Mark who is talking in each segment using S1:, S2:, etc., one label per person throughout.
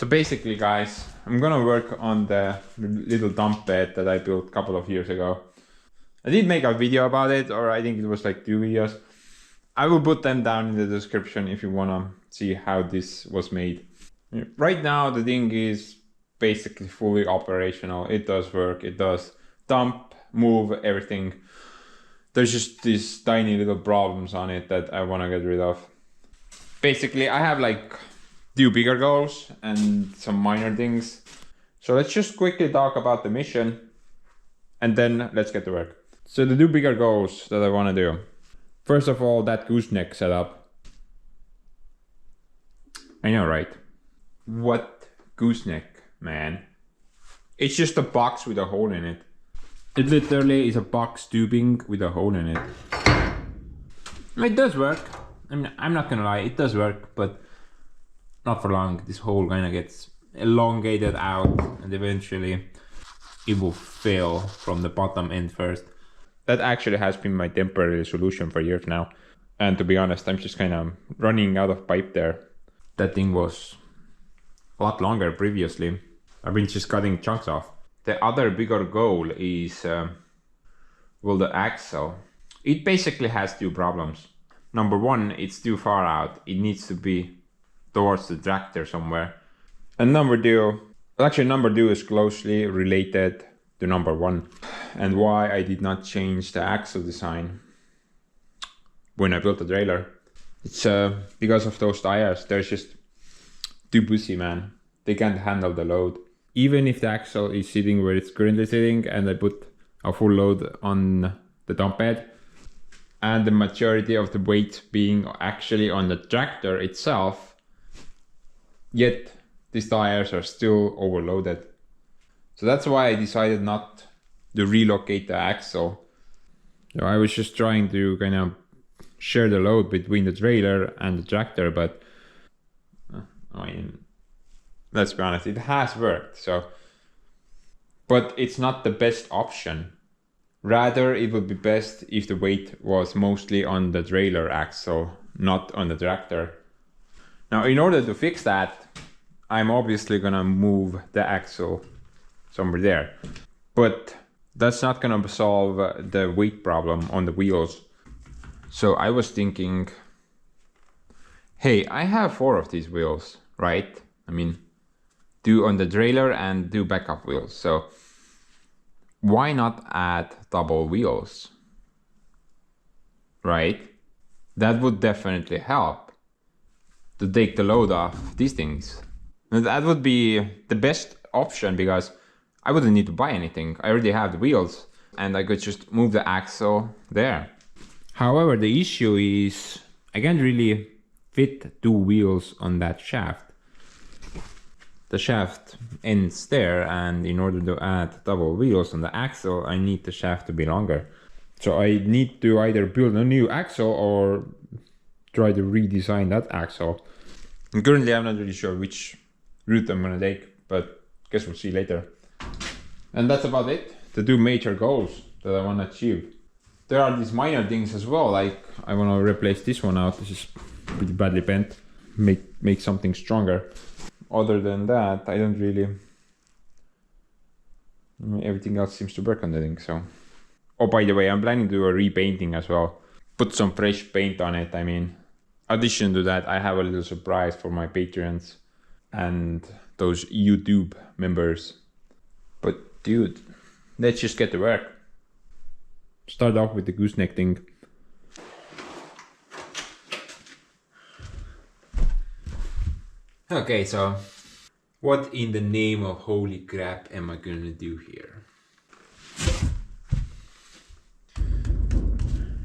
S1: So basically guys, I'm gonna work on the little dump bed that I built a couple of years ago. I did make a video about it, or I think it was like 2 videos. I will put them down in the description if you wanna see how this was made. Right now the thing is basically fully operational. It does work, it does dump, move, everything. There's just these tiny little problems on it that I wanna get rid of. Basically I have like 2 bigger goals and some minor things. So let's just quickly talk about the mission and then let's get to work. So the 2 bigger goals that I wanna do. First of all, that gooseneck setup. I know, right? What gooseneck, man? It's just a box with a hole in it. It literally is a box tubing with a hole in it. It does work. I mean, I'm not gonna lie, it does work, but not for long. This hole kind of gets elongated out and eventually it will fail from the bottom end first. That actually has been my temporary solution for years now. And to be honest, I'm just kind of running out of pipe there. That thing was a lot longer previously. I've been just cutting chunks off. The other bigger goal is, well, the axle. It basically has 2 problems. Number 1, it's too far out. It needs to be towards the tractor somewhere. And number 2, actually number 2 is closely related to number 1. And why I did not change the axle design when I built the trailer. It's because of those tires. They're just too pussy, man. They can't handle the load. Even if the axle is sitting where it's currently sitting and I put a full load on the dump bed and the majority of the weight being actually on the tractor itself, yet these tires are still overloaded. So that's why I decided not to relocate the axle. So I was just trying to kind of share the load between the trailer and the tractor, but I mean, let's be honest, it has worked. So, but it's not the best option. Rather, it would be best if the weight was mostly on the trailer axle, not on the tractor. Now, in order to fix that, I'm obviously gonna move the axle somewhere there. But that's not gonna solve the weight problem on the wheels. So I was thinking, hey, I have 4 of these wheels, right? I mean, 2 on the trailer and 2 backup wheels. So why not add double wheels, right? That would definitely help to take the load off these things. And that would be the best option because I wouldn't need to buy anything. I already have the wheels and I could just move the axle there. However, the issue is I can't really fit 2 wheels on that shaft. The shaft ends there, and in order to add double wheels on the axle, I need the shaft to be longer. So I need to either build a new axle or try to redesign that axle. And currently I'm not really sure which route I'm gonna take, but guess we'll see later. And that's about it. The 2 major goals that I want to achieve. There are these minor things as well, like I want to replace this one out. This is pretty badly bent. Make something stronger. Other than that, I don't really... everything else seems to work on the thing, so... Oh, by the way, I'm planning to do a repainting as well. Put some fresh paint on it, I mean. Addition to that, I have a little surprise for my Patreons and those YouTube members. But dude, let's just get to work. Start off with the gooseneck thing. Okay, so what in the name of holy crap am I gonna do here?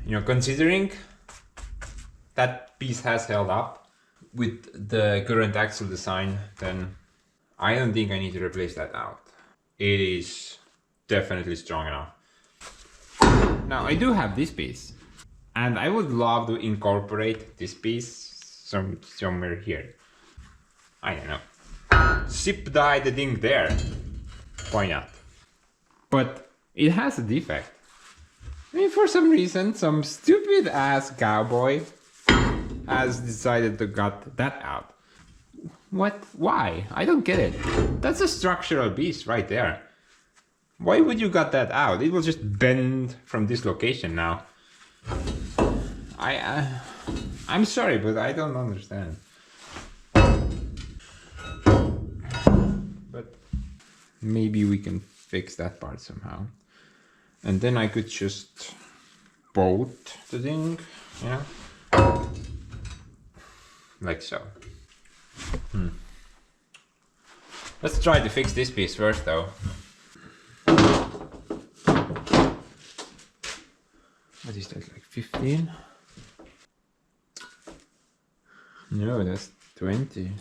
S1: You know, considering that piece has held up with the current axle design, then I don't think I need to replace that out. It is definitely strong enough. Now I do have this piece and I would love to incorporate this piece somewhere here. I don't know. Zip tie the thing there. Why not? But it has a defect. I mean, for some reason, some stupid ass cowboy has decided to cut that out. What? Why? I don't get it. That's a structural piece right there. Why would you cut that out? It will just bend from this location now. I'm sorry, but I don't understand. But maybe we can fix that part somehow. And then I could just bolt the thing, you know? Like so. Let's try to fix this piece first though. What is that, like 15? No, that's 20.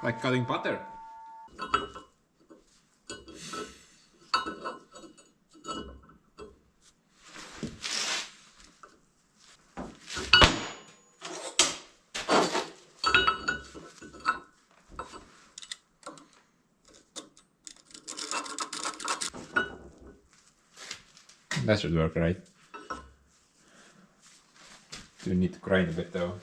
S1: Like cutting butter. That should work, right? Do need to grind a bit though.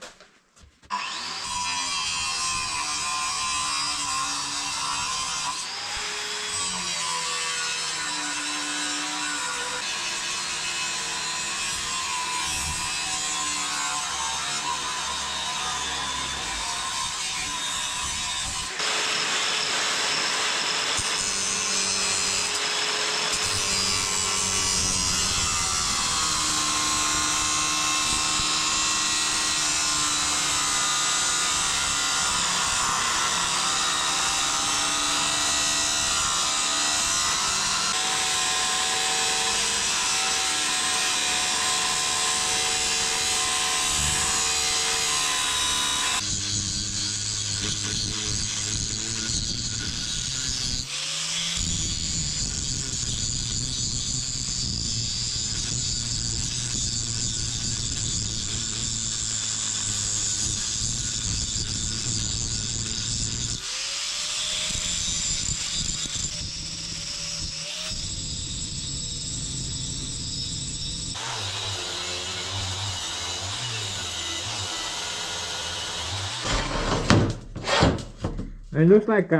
S1: It looks like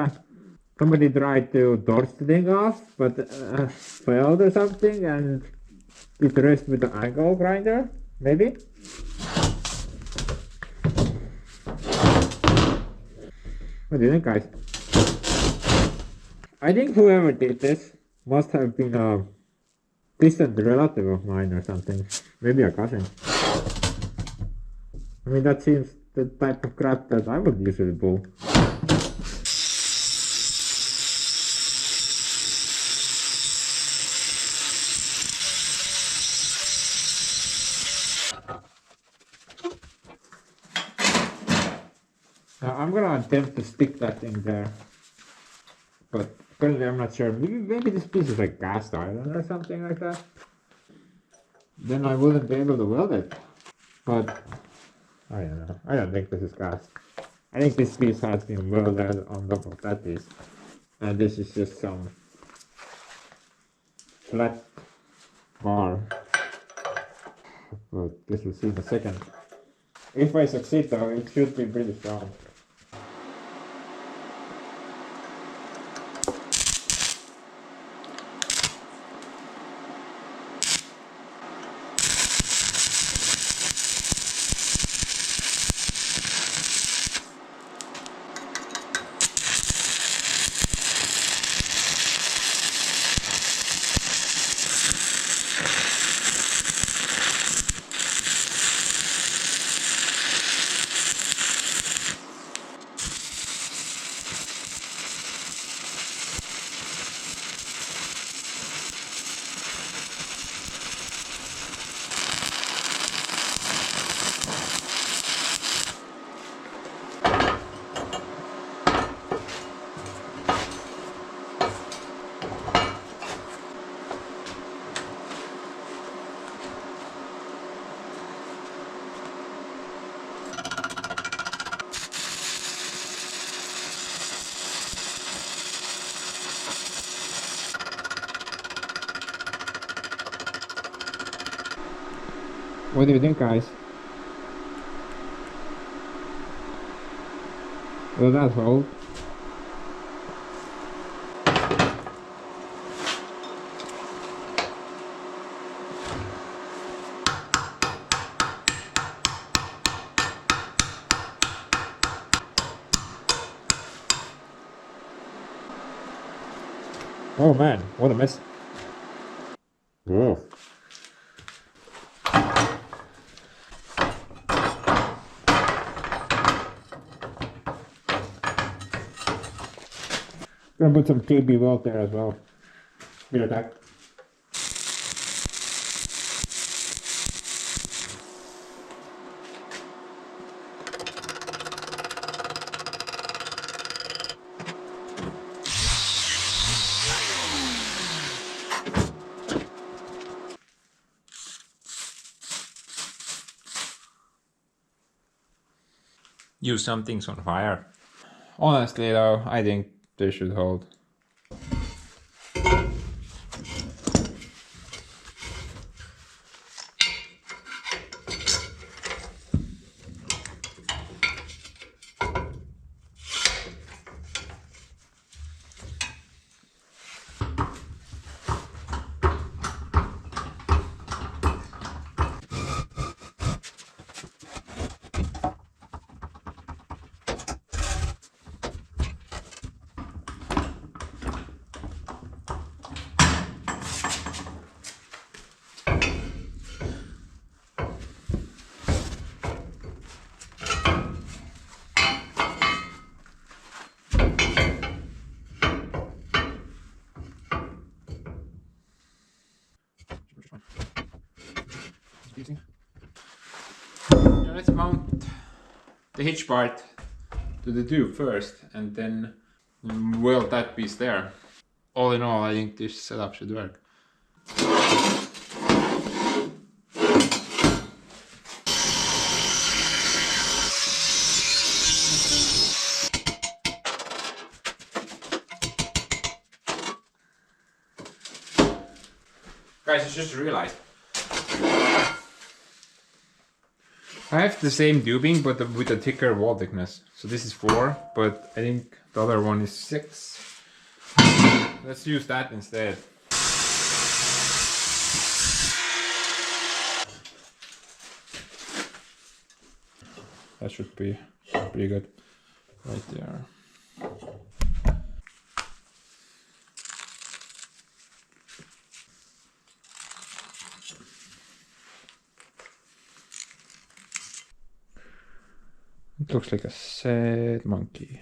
S1: somebody tried to torch the thing off, but failed or something, and it rests with the angle grinder, maybe? What do you think, guys? I think whoever did this must have been a distant relative of mine or something. Maybe a cousin. I mean, that seems the type of crap that I would usually pull. Now I'm gonna attempt to stick that thing there, but currently I'm not sure. Maybe this piece is like cast iron or something like that. Then I wouldn't be able to weld it. But I don't know. I don't think this is cast. I think this piece has been welded on top of that piece, and this is just some flat bar. But this we'll see in a second. If I succeed though, it should be pretty strong. What do you think, guys? Will that hold? Oh man, what a mess. Whoa. Gonna put some KB weld there as well. Bit of that. Use some things on fire. Honestly though, I think they should hold. Yeah, let's mount the hitch part to the tube first and then weld that piece there. All in all, I think this setup should work. Guys, I just realized I have the same tubing but with a thicker wall thickness. So this is 4, but I think the other one is 6. Let's use that instead. That should be pretty good right there. It looks like a sad monkey.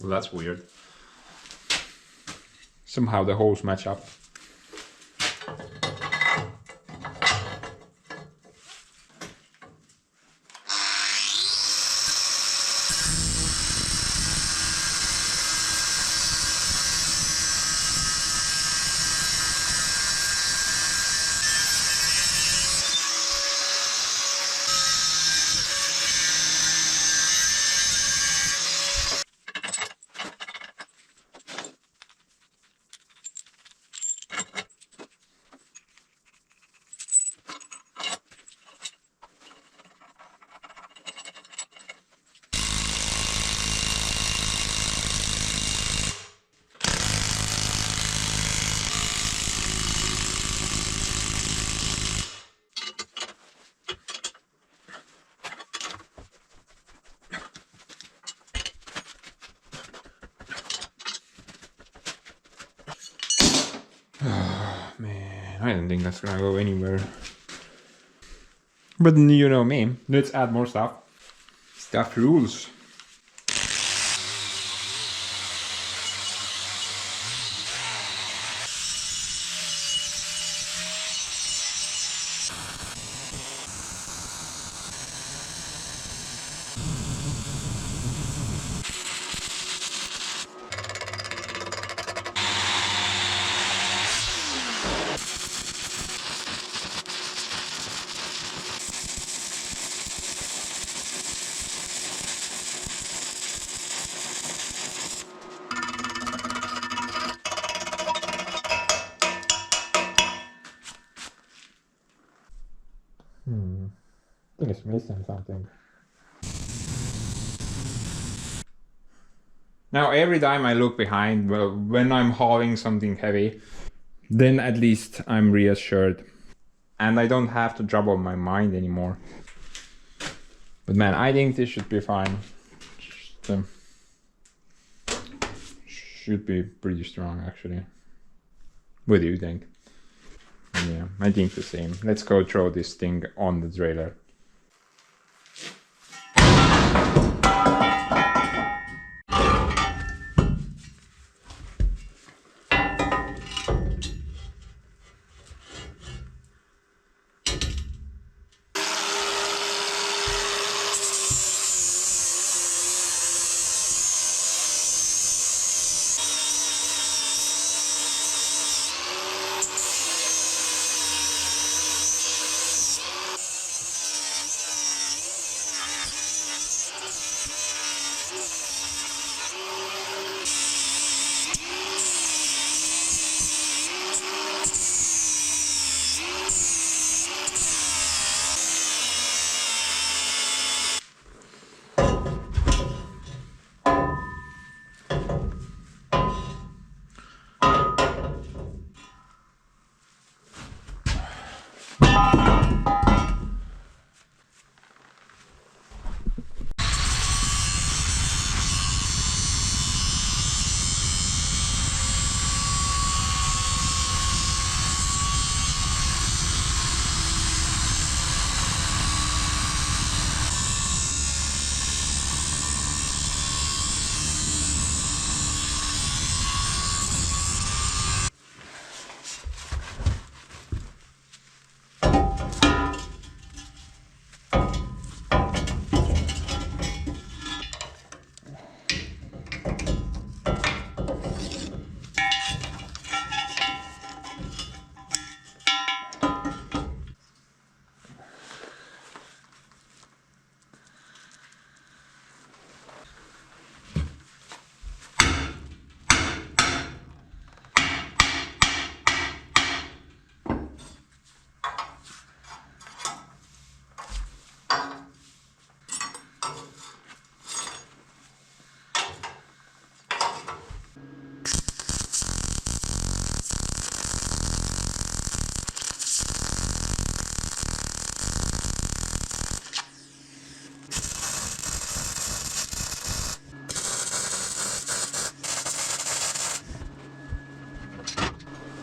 S1: Well, that's weird. Somehow the holes match up. Man, I don't think that's gonna go anywhere. But you know me, let's add more stuff. Stuff rules. I think it's missing something. Now every time I look behind, well, when I'm hauling something heavy, then at least I'm reassured. And I don't have to trouble my mind anymore. But man, I think this should be fine. Just, should be pretty strong actually. What do you think? Yeah, I think the same. Let's go throw this thing on the trailer.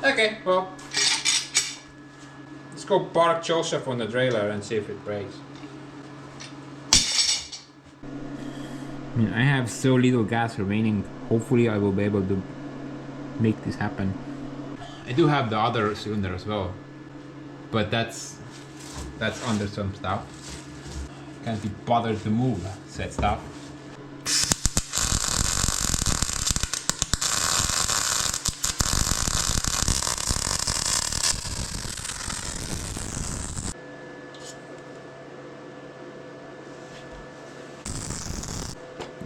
S1: Okay, well, let's go park Joseph on the trailer and see if it breaks. I mean, I have so little gas remaining. Hopefully I will be able to make this happen. I do have the other cylinder as well, but that's under some stuff. Can't be bothered to move said stuff.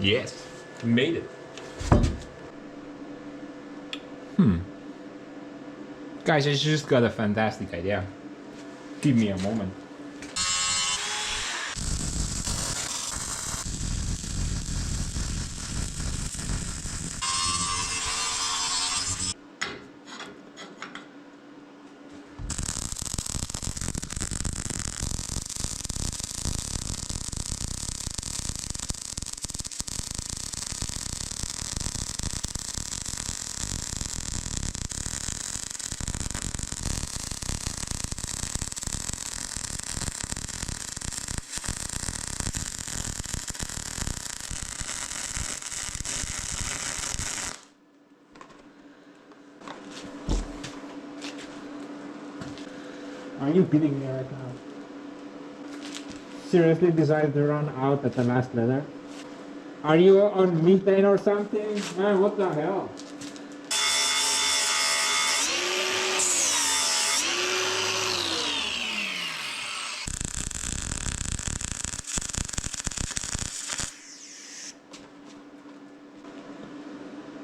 S1: Yes, we made it. Guys, I just got a fantastic idea. Give me a moment.
S2: Are you kidding me right now? Seriously decided to run out at the last letter? Are you on methane or something? Man, what the hell?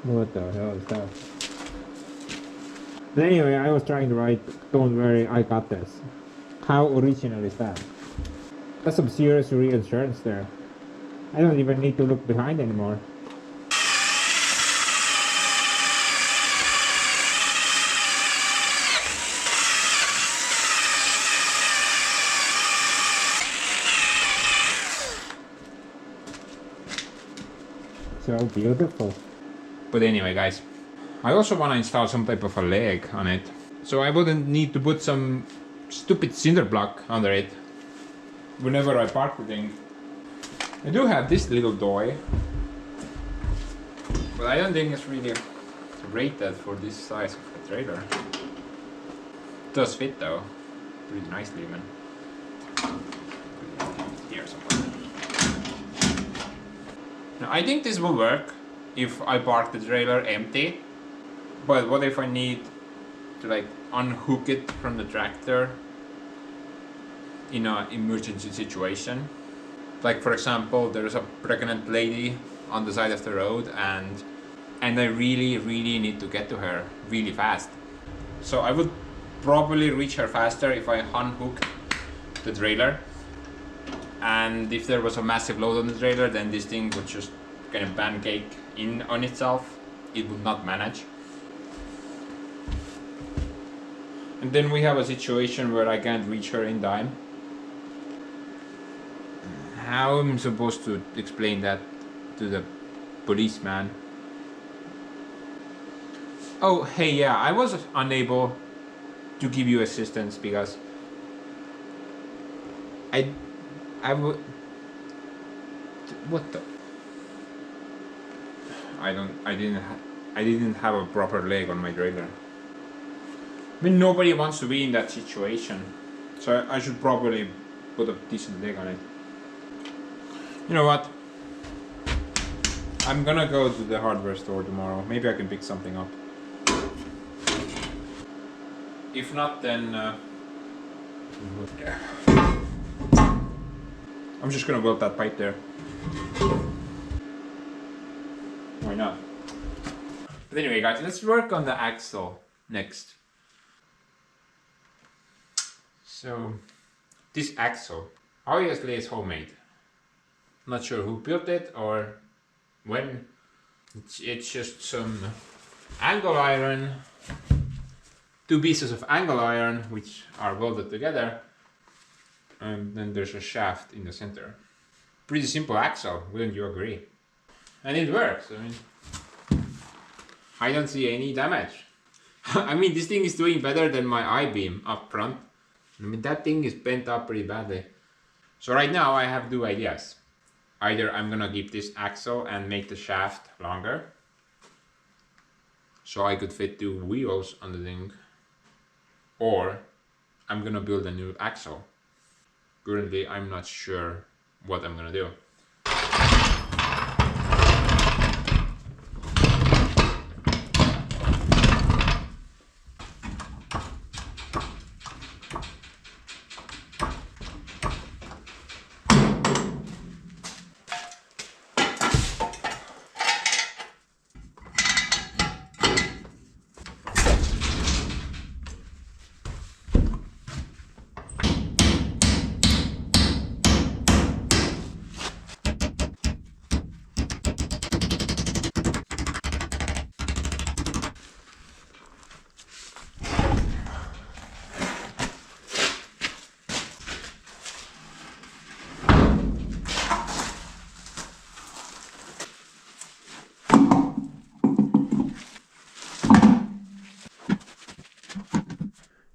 S2: What the hell is that? But anyway, I was trying to write, don't worry, I got this. How original is that? That's some serious reassurance there. I don't even need to look behind anymore. So beautiful.
S1: But anyway, guys, I also want to install some type of a leg on it, so I wouldn't need to put some stupid cinder block under it whenever I park the thing. I do have this little toy, but I don't think it's really rated for this size of a trailer. It does fit though, pretty nicely even. Here somewhere. Now I think this will work if I park the trailer empty, but what if I need to like unhook it from the tractor in an emergency situation? Like for example, there's a pregnant lady on the side of the road and I really need to get to her really fast. So I would probably reach her faster if I unhooked the trailer, and if there was a massive load on the trailer, then this thing would just kind of pancake in on itself. It would not manage. And then we have a situation where I can't reach her in time. How am I supposed to explain that to the policeman? Oh, hey, yeah, I was unable to give you assistance because I would. What the? I didn't have a proper leg on my trailer. I mean, nobody wants to be in that situation, so I should probably put a decent leg on it. You know what? I'm gonna go to the hardware store tomorrow. Maybe I can pick something up. If not, then I'm just gonna weld that pipe there. Why not? But anyway, guys, let's work on the axle next. So, this axle obviously is homemade. Not sure who built it or when. It's just some angle iron, 2 pieces of angle iron which are welded together, and then there's a shaft in the center. Pretty simple axle, wouldn't you agree? And it works. I mean, I don't see any damage. I mean, this thing is doing better than my I-beam up front. I mean, that thing is bent up pretty badly. So right now I have 2 ideas. Either I'm gonna keep this axle and make the shaft longer, so I could fit 2 wheels on the thing, or I'm gonna build a new axle. Currently, I'm not sure what I'm gonna do.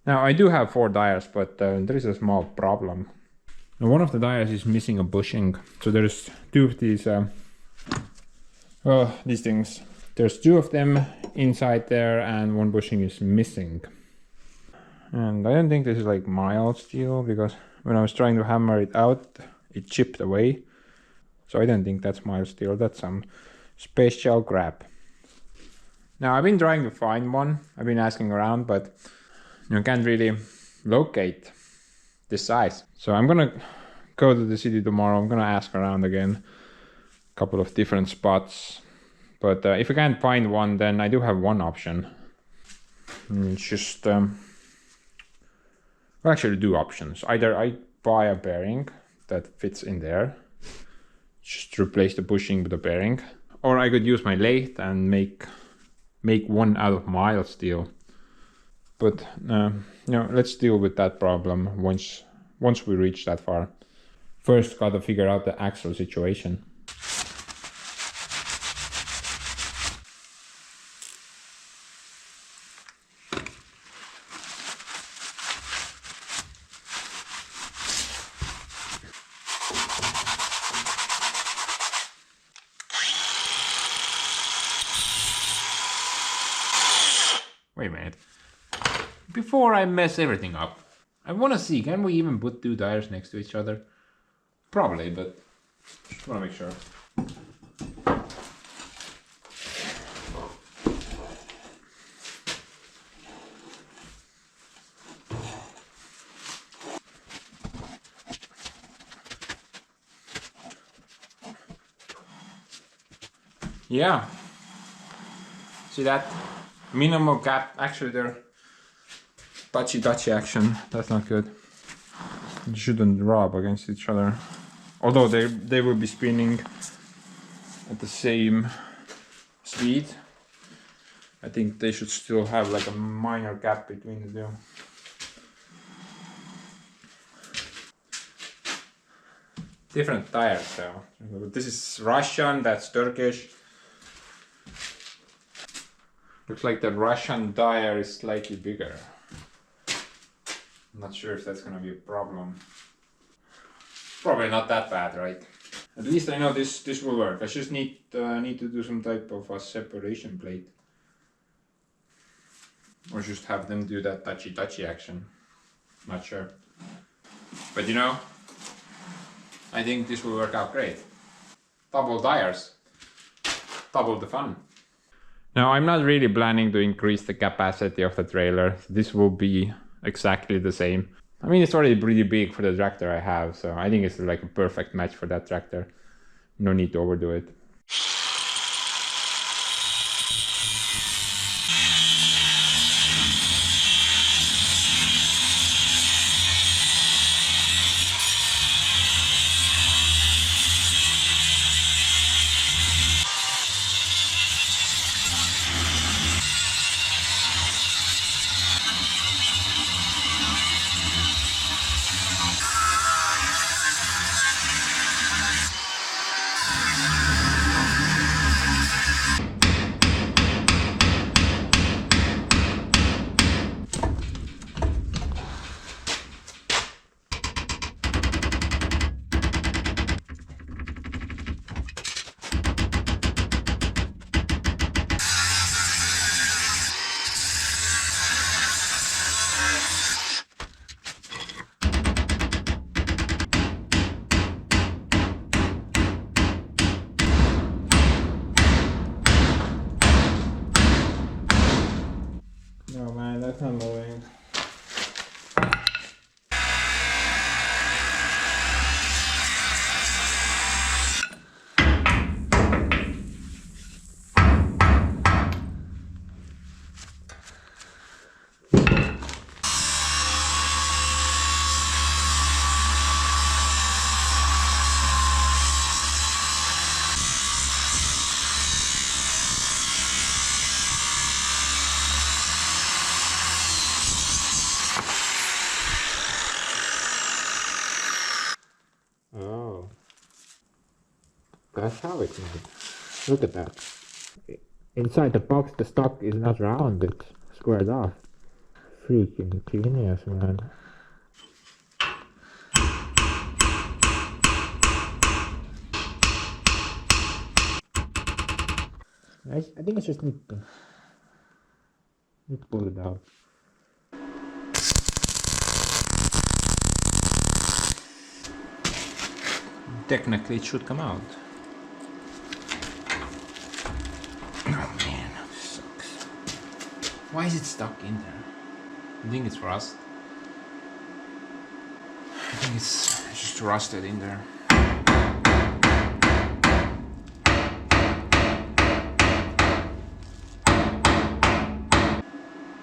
S1: Now I do have 4 dials, but there is a small problem. Now, one of the dials is missing a bushing, so there's 2 of these things. There's 2 of them inside there, and 1 bushing is missing. And I don't think this is like mild steel, because when I was trying to hammer it out, it chipped away. So I don't think that's mild steel. That's some special crap. Now I've been trying to find one. I've been asking around, but you can't really locate this size. So I'm gonna go to the city tomorrow. I'm gonna ask around again, a couple of different spots. But if I can't find one, then I do have one option. It's just well, actually 2 options. Either I buy a bearing that fits in there, just replace the bushing with a bearing, or I could use my lathe and make one out of mild steel. But let's deal with that problem once we reach that far. First, gotta figure out the axle situation. Wait a minute. Before I mess everything up, I want to see, can we even put 2 tires next to each other? Probably, but just want to make sure. Yeah. See that? Minimal gap. Actually, they're touchy action. That's not good. You shouldn't rub against each other. Although they will be spinning at the same speed. I think they should still have like a minor gap between the 2. Different tires though. This is Russian, that's Turkish. Looks like the Russian tire is slightly bigger. I'm not sure if that's gonna be a problem. Probably not that bad, right? At least I know this will work. I just need to do some type of a separation plate. Or just have them do that touchy action. Not sure. But you know, I think this will work out great. Double tires. Double the fun. Now I'm not really planning to increase the capacity of the trailer. This will be exactly the same. I mean, it's already pretty big for the tractor I have, so I think it's like a perfect match for that tractor. No need to overdo it.
S2: that's how it's made. Look at that. Inside the box, the stock is not round, it's squared off. Freaking genius, man. I think I just need to pull it out.
S1: Technically it should come out. Oh man, sucks. Why is it stuck in there? I think it's rust. I think it's just rusted in there.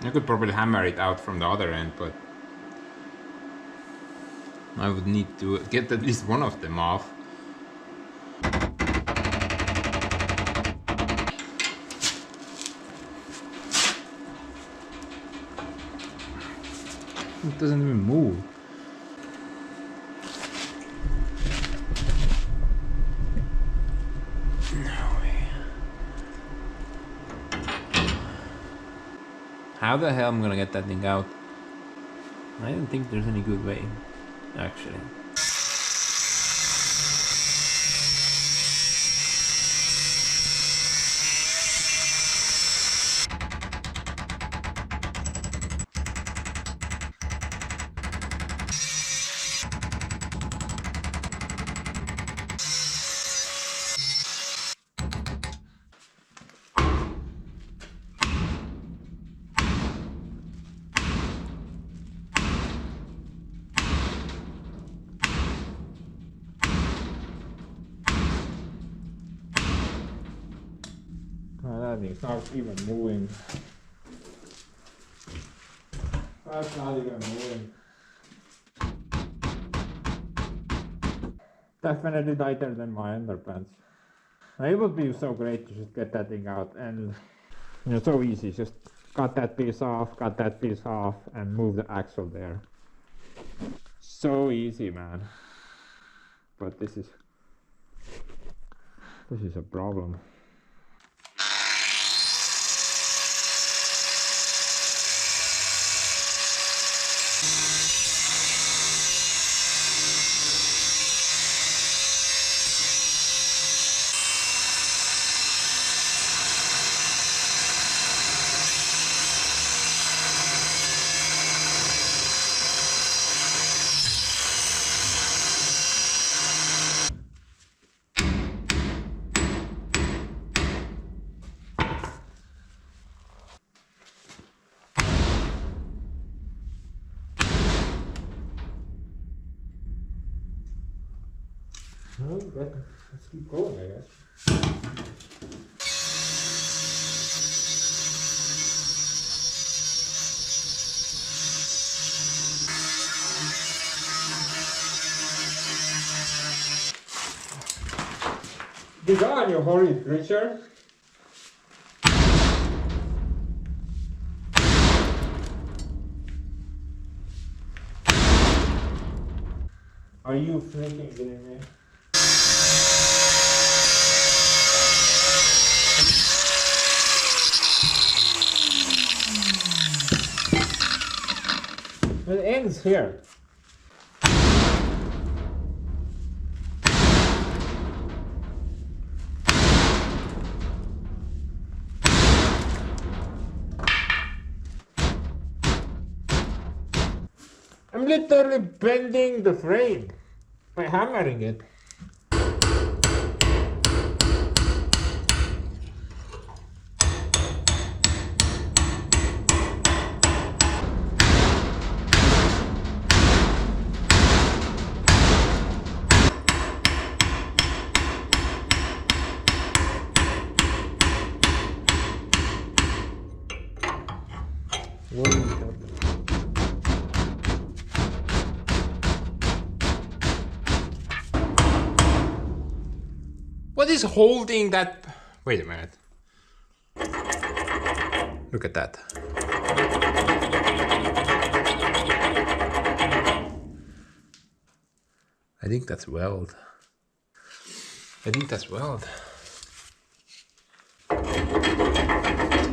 S1: I could probably hammer it out from the other end, but I would need to get at least one of them off. It doesn't even move. No way. How the hell am I gonna get that thing out? I don't think there's any good way, actually.
S2: It's not even moving. That's not even moving. Definitely lighter than my underpants. It would be so great to just get that thing out, and so easy. Just cut that piece off, and move the axle there. So easy, man. But this is a problem. Well, let's keep going, I guess. Get on, you horrid creature! Are you freaking kidding me? It ends here. I'm literally bending the frame by hammering it.
S1: What is holding that? Wait a minute. Look at that. I think that's weld. I think that's weld.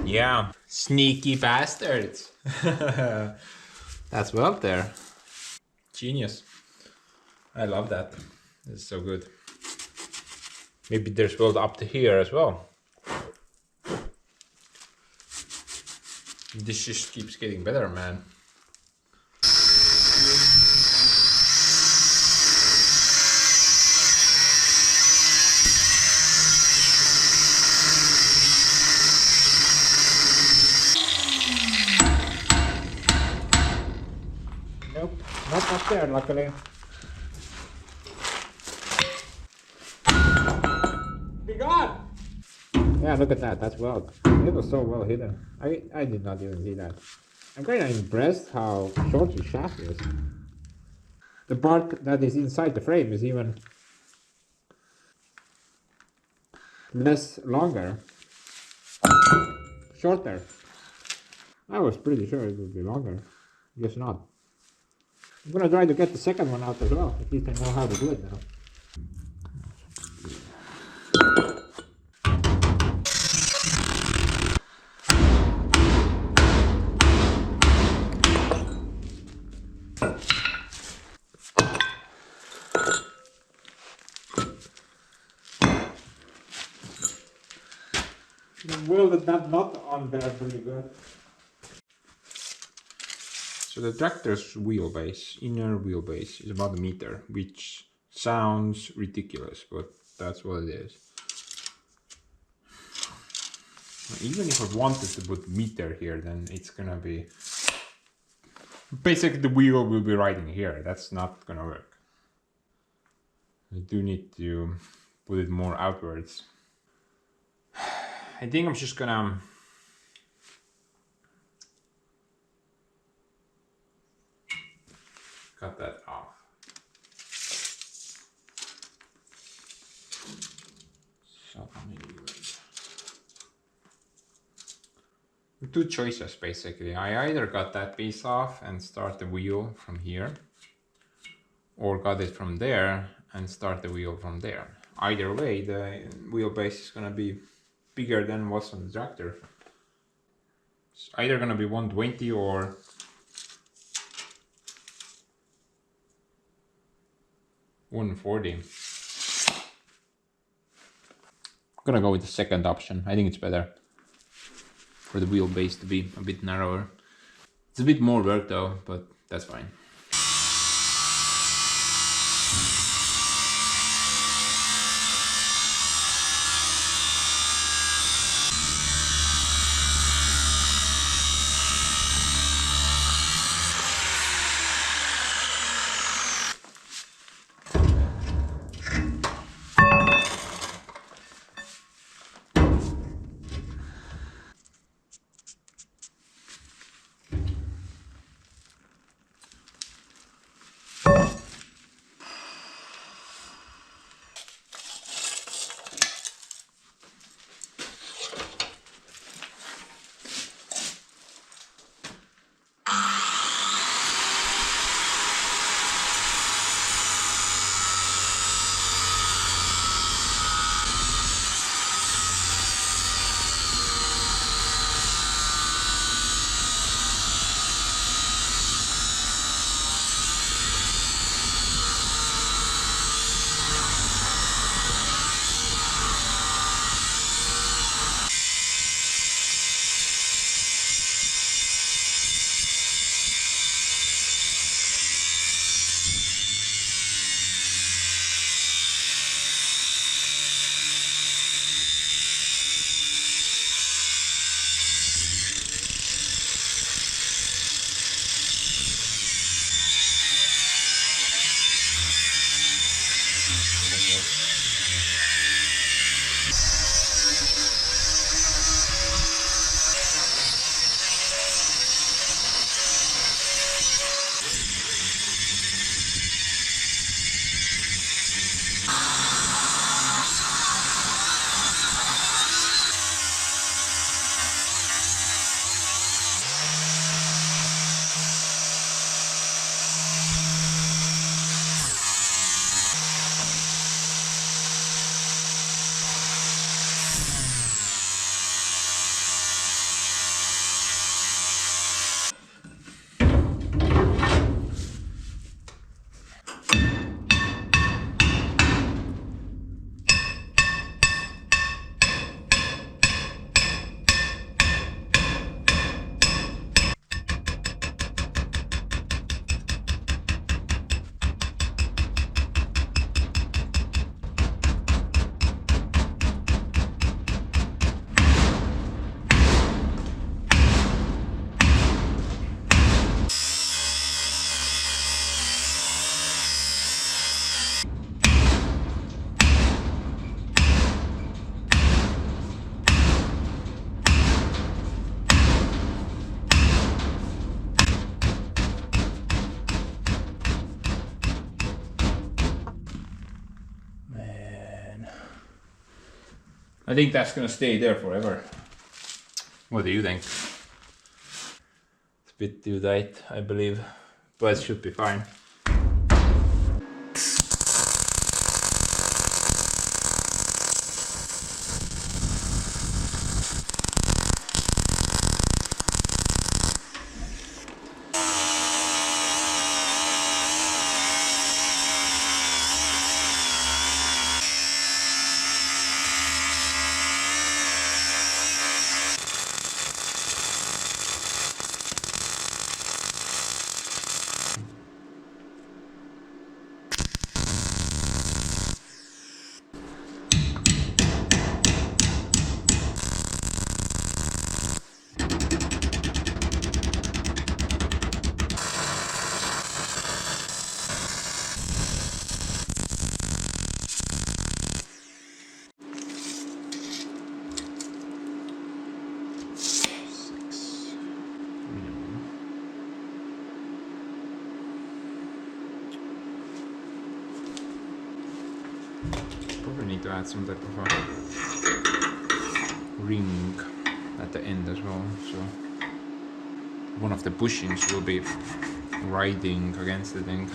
S1: Yeah, sneaky bastards. That's weld there. Genius. I love that. It's so good. Maybe there's weld up to here as well. This just keeps getting better, man.
S2: Nope, not up there, luckily. Be gone! Yeah, look at that, that's well. It was so well hidden. I did not even see that. I'm kind of impressed how short the shaft is. The part that is inside the frame is even less longer. Shorter. I was pretty sure it would be longer. Guess not. I'm gonna try to get the second one out as well. At least I know how to do it now. Welded that knot on there pretty good.
S1: So the tractor's wheelbase, inner wheelbase, is about a meter, which sounds ridiculous, but that's what it is. Even if I wanted to put meter here, then it's gonna be... Basically the wheel will be right in here. That's not gonna work. I do need to put it more outwards. I think I'm just gonna... cut that off. So two choices basically. I either got that piece off and start the wheel from here, or got it from there and start the wheel from there. Either way, the wheelbase is gonna be bigger than what's on the tractor. It's either gonna be 120 or 140. I'm gonna go with the second option. I think it's better for the wheelbase to be a bit narrower. It's a bit more work though, but that's fine. I think that's gonna stay there forever. What do you think? It's a bit too tight, I believe, but it should be fine. Probably need to add some type of a ring at the end as well, so one of the bushings will be riding against the thing.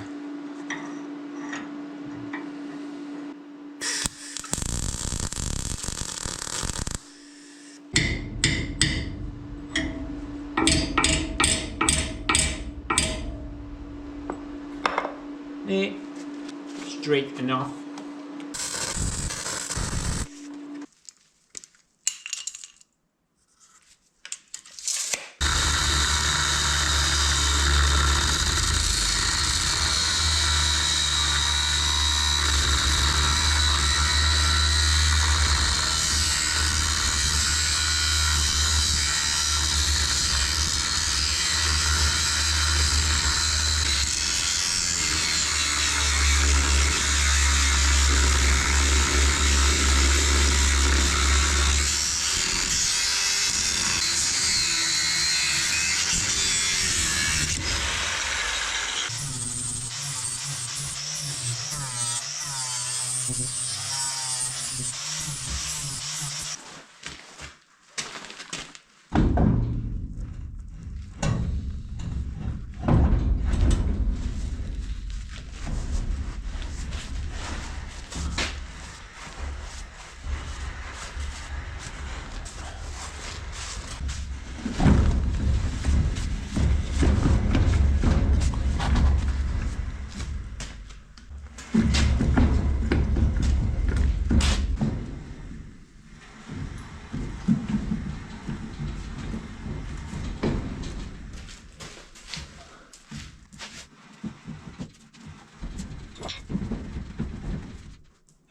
S1: Straight enough.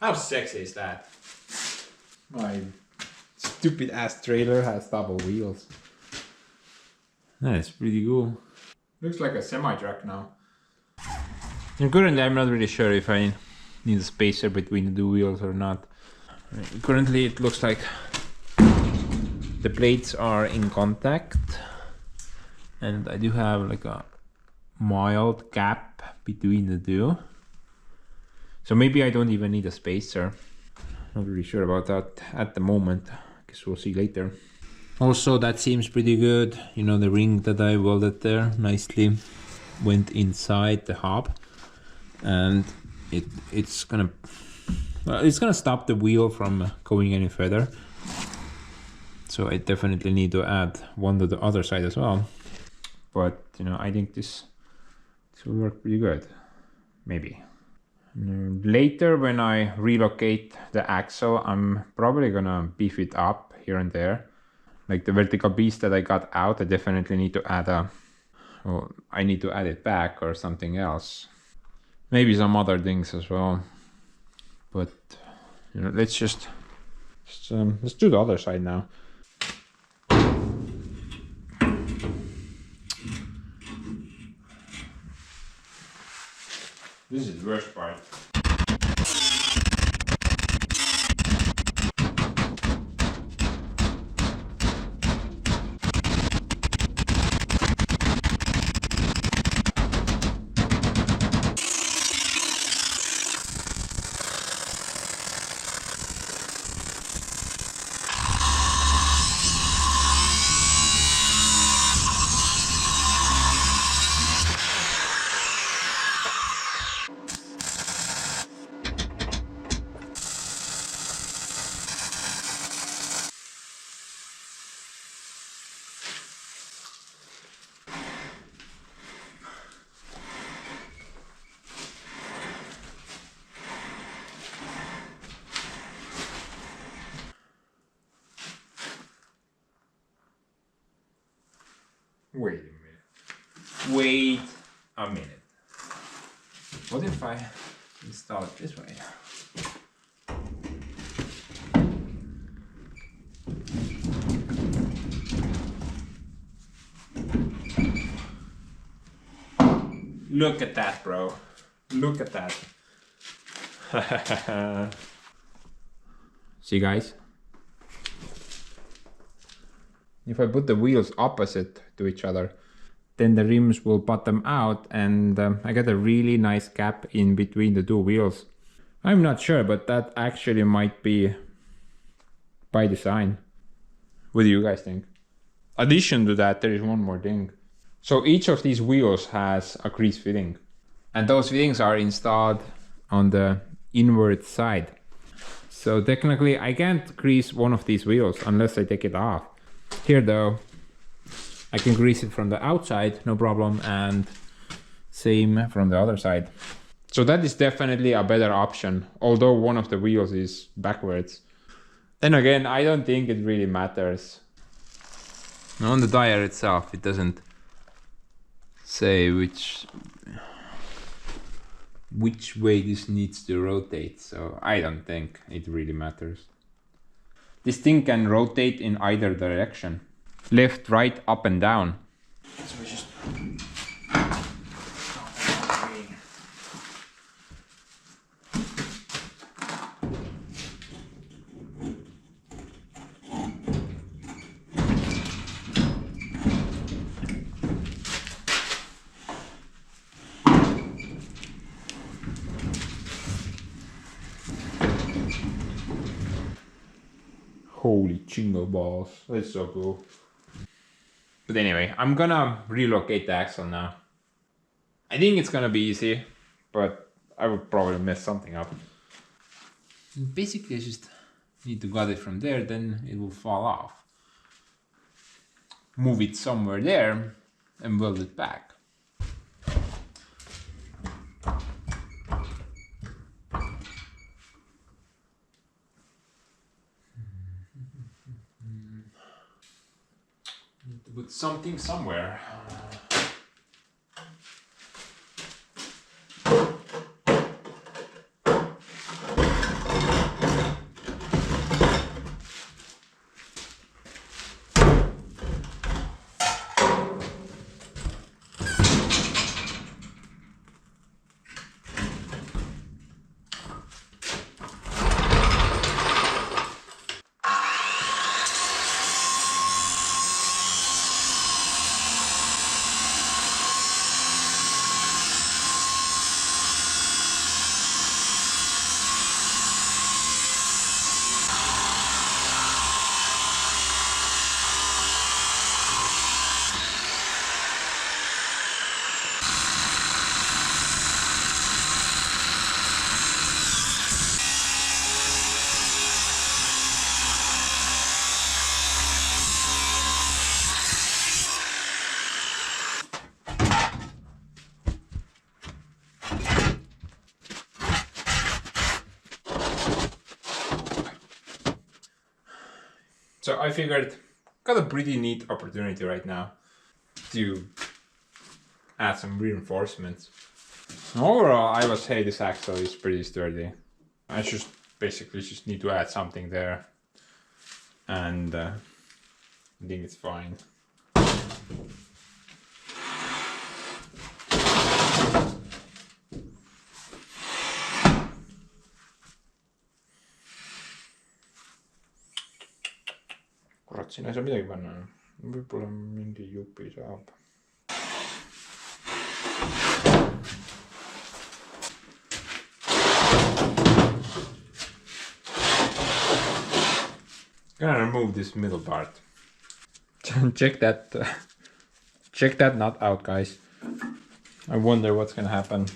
S1: How sexy is that? My stupid ass trailer has double wheels. That's pretty cool. Looks like a semi-truck now. And currently I'm not really sure if I need a spacer between the two wheels or not. Currently it looks like the plates are in contact and I do have like a mild gap between the two. So maybe I don't even need a spacer. Not really sure about that at the moment. Guess we'll see later. Also, that seems pretty good. You know, the ring that I welded there nicely went inside the hub, and it's gonna stop the wheel from going any further. So I definitely need to add one to the other side as well. But you know, I think this will work pretty good. Maybe. Later, when I relocate the axle, I'm probably gonna beef it up here and there. Like the vertical piece that I got out, I definitely need to add I need to add it back or something else. Maybe some other things as well. But you know, let's do the other side now. This is the worst part. Wait a minute. Wait a minute. What if I install it this way? Look at that, bro. Look at that. See, guys? If I put the wheels opposite to each other, then the rims will bottom out and I get a really nice gap in between the two wheels. I'm not sure, but that actually might be by design. What do you guys think? Addition to that, there is one more thing. So each of these wheels has a grease fitting, and those fittings are installed on the inward side. So technically I can't grease one of these wheels unless I take it off. Here though, I can grease it from the outside, no problem, and same from the other side. So that is definitely a better option, although one of the wheels is backwards. Then again, I don't think it really matters. On the tire itself, it doesn't say which way this needs to rotate, so I don't think it really matters. This thing can rotate in either direction. Left, right, up and down. So we just holy jingle balls, that's so cool. But anyway, I'm gonna relocate the axle now. I think it's gonna be easy, but I would probably mess something up. Basically, I just need to gut it from there, then it will fall off. Move it somewhere there and weld it back. Need to put something somewhere. So I figured, got a pretty neat opportunity right now to add some reinforcements. Overall, I would say this axle is pretty sturdy. I just basically just need to add something there, and I think it's fine. Kurat, siin ei saa midagi panna. Võib-olla mingi jupi saab. Gonna remove this middle part. Check that nut out, guys. I wonder what's gonna happen.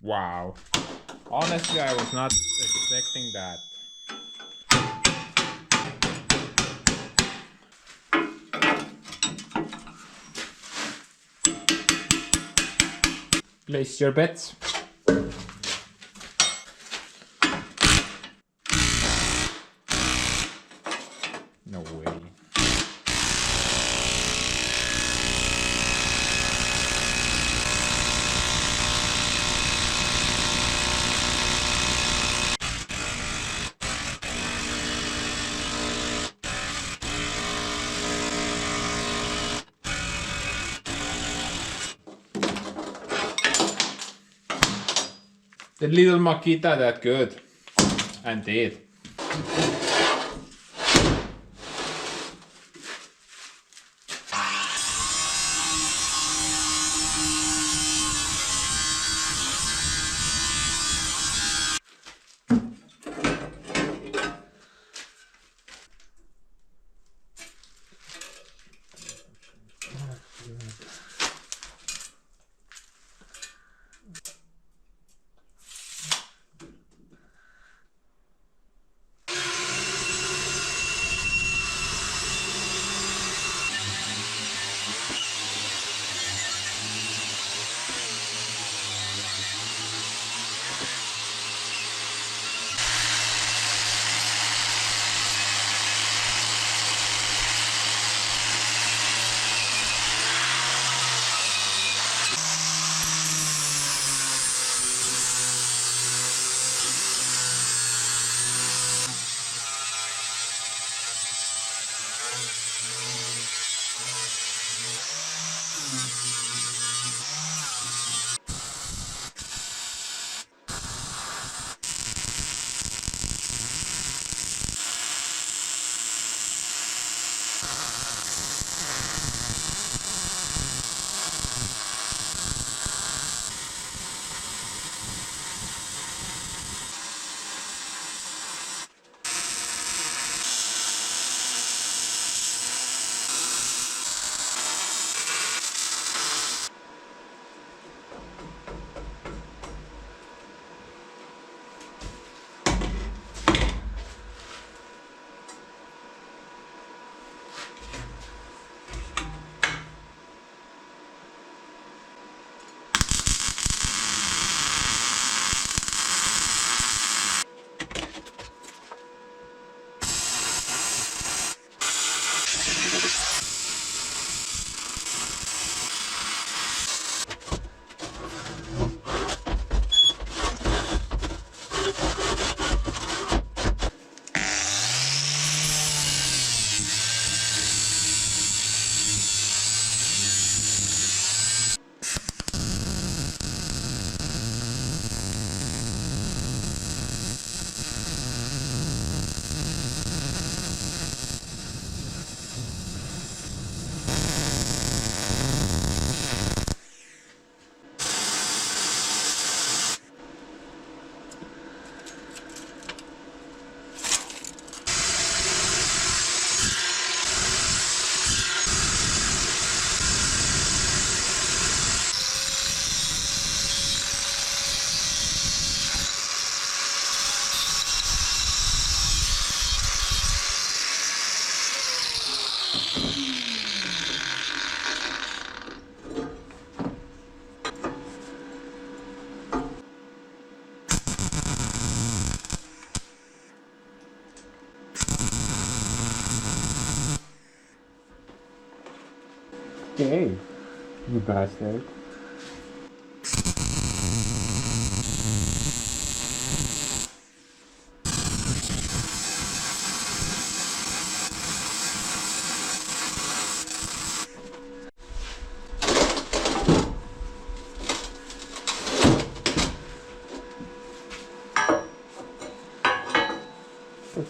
S1: Wow. Honestly, I was not expecting that. Place your bets. No way. The little Makita that good. And did.
S2: Okay, you bastard.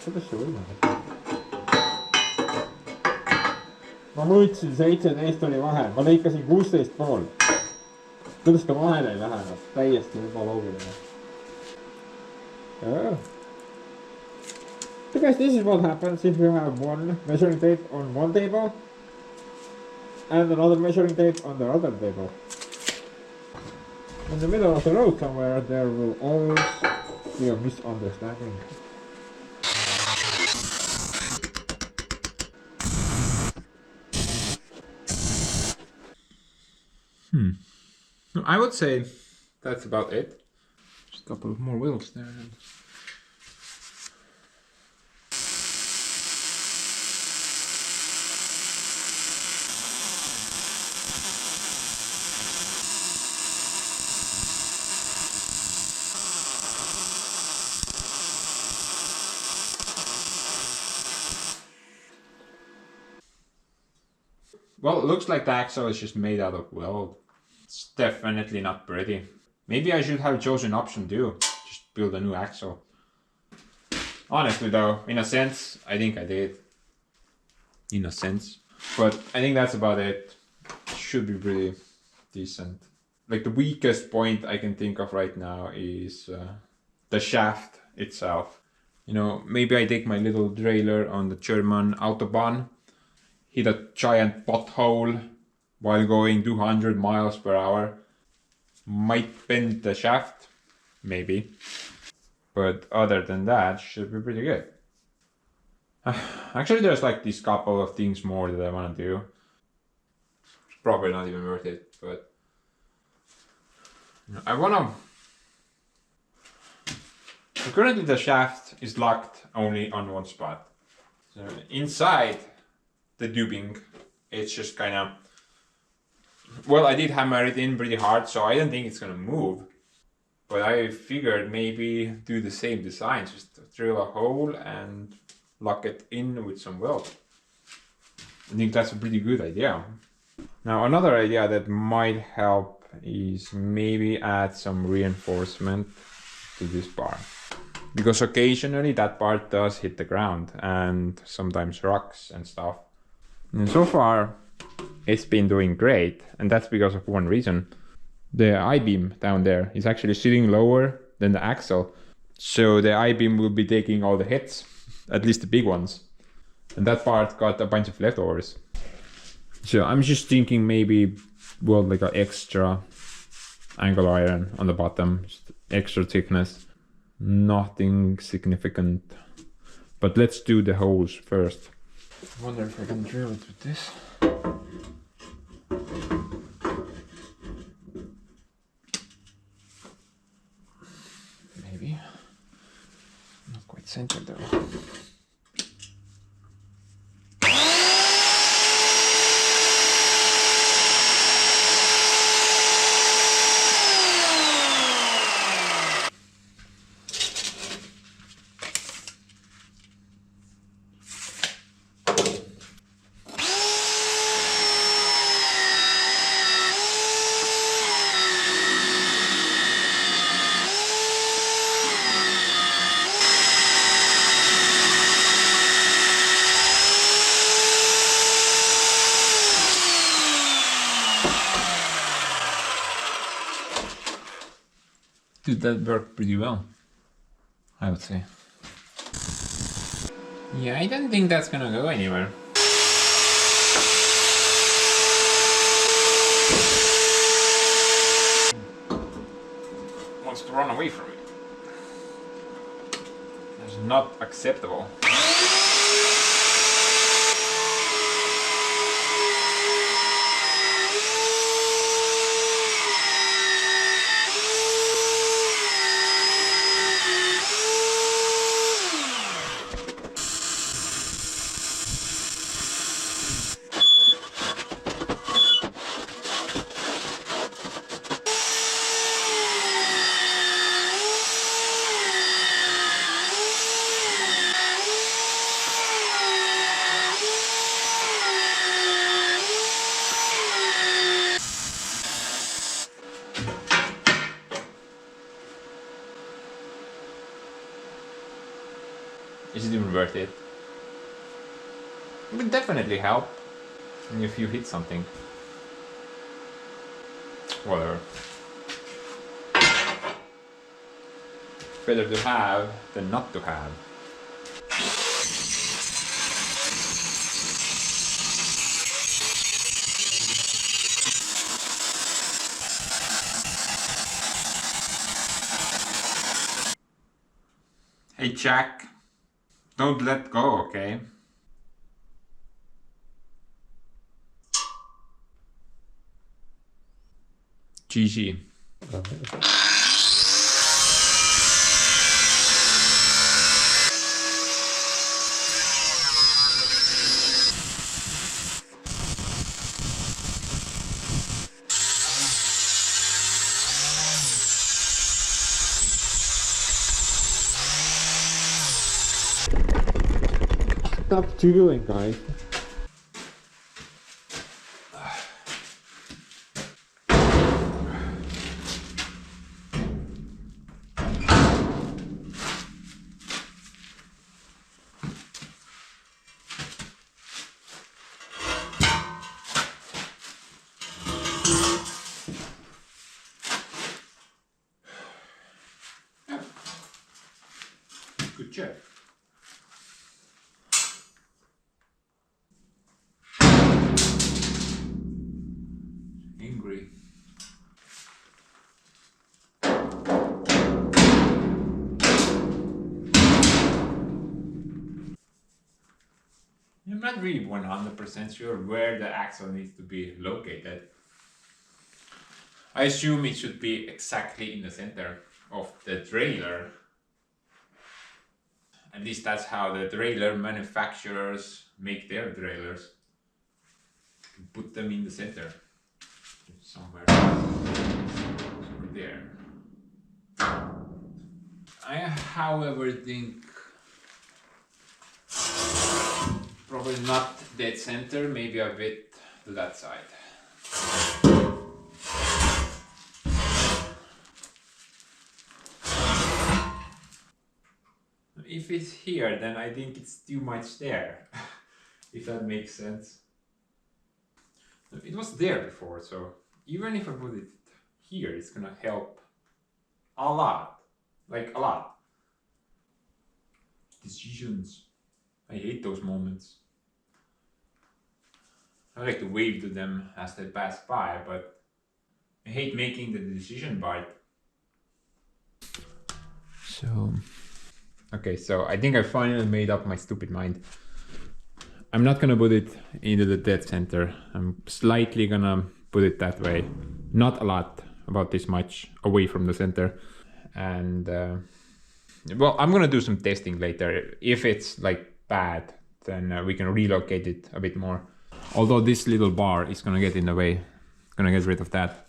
S2: Seda surma. Ma mõõtsin 17 oli vahe, ma lõikasin 16,5. kuidas ta vahele ei lähe, täiesti ebaloogiline. Because this is what happens if you have one measuring tape on one table and another measuring tape on the other table. In the middle of the road somewhere there will always be a misunderstanding.
S1: I would say that's about it. Just a couple of more wheels there. Well, it looks like the axle is just made out of weld. It's definitely not pretty. Maybe I should have chosen option 2. Just build a new axle. Honestly though, in a sense, I think I did. In a sense. But I think that's about it. Should be pretty decent. Like the weakest point I can think of right now is the shaft itself. You know, maybe I take my little trailer on the German Autobahn, hit a giant pothole while going 200 miles per hour. Might bend the shaft, maybe. But other than that, should be pretty good. Actually, there's like these couple of things more that I want to do. It's probably not even worth it, but I want to... Currently the shaft is locked only on one spot. So inside the tubing, it's just kind of... Well, I did hammer it in pretty hard, so I don't think it's going to move. But I figured maybe do the same design, just drill a hole and lock it in with some weld. I think that's a pretty good idea. Now another idea that might help is maybe add some reinforcement to this bar. Because occasionally that part does hit the ground and sometimes rocks and stuff. And so far it's been doing great, and that's because of one reason. The I-beam down there is actually sitting lower than the axle. So the I-beam will be taking all the hits, at least the big ones. And that part got a bunch of leftovers. So I'm just thinking maybe, well, like an extra angle iron on the bottom, just extra thickness. Nothing significant. But let's do the holes first. I wonder if I can drill it with this. Maybe. Not quite centered though. Dude, that worked pretty well, I would say. Yeah, I don't think that's gonna go anywhere. Wants to run away from me. That's not acceptable. Is it even worth it? It would definitely help if you hit something. Whatever. Better to have than not to have. Hey Jack, don't let go, okay? GG.
S2: Stop chewing, guys.
S1: Good job. Angry. I'm not really 100% sure where the axle needs to be located. I assume it should be exactly in the center of the trailer. At least that's how the trailer manufacturers make their trailers. Put them in the center. Somewhere there. I, however, think probably not dead center, maybe a bit to that side. If it's here, then I think it's too much there, if that makes sense. It was there before, so even if I put it here, it's gonna help a lot, like a lot. Decisions. I hate those moments. I like to wave to them as they pass by, but I hate making the decision part. So, okay, so I think I finally made up my stupid mind. I'm not gonna put it into the dead center. I'm slightly gonna put it that way. Not a lot, about this much away from the center. And well, I'm gonna do some testing later. If it's like bad, then we can relocate it a bit more. Although this little bar is gonna get in the way. Gonna get rid of that.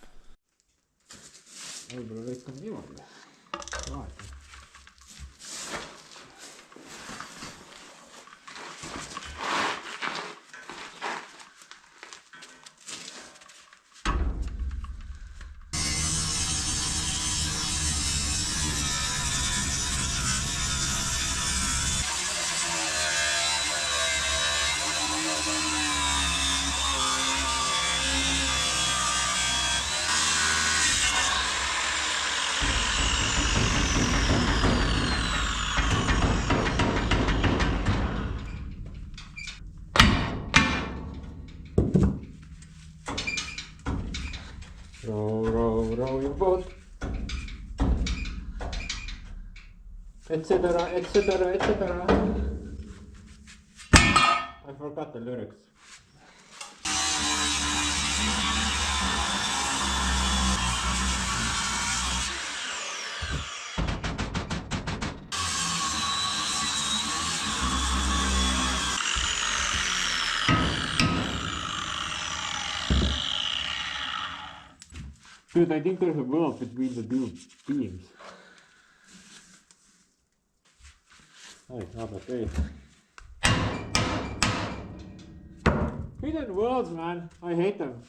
S2: Row your boat, etc., etc., etc. I forgot the lyrics. Dude, I think there's a wall between the two beams. Hey, not okay. Hidden worlds, man. I hate them.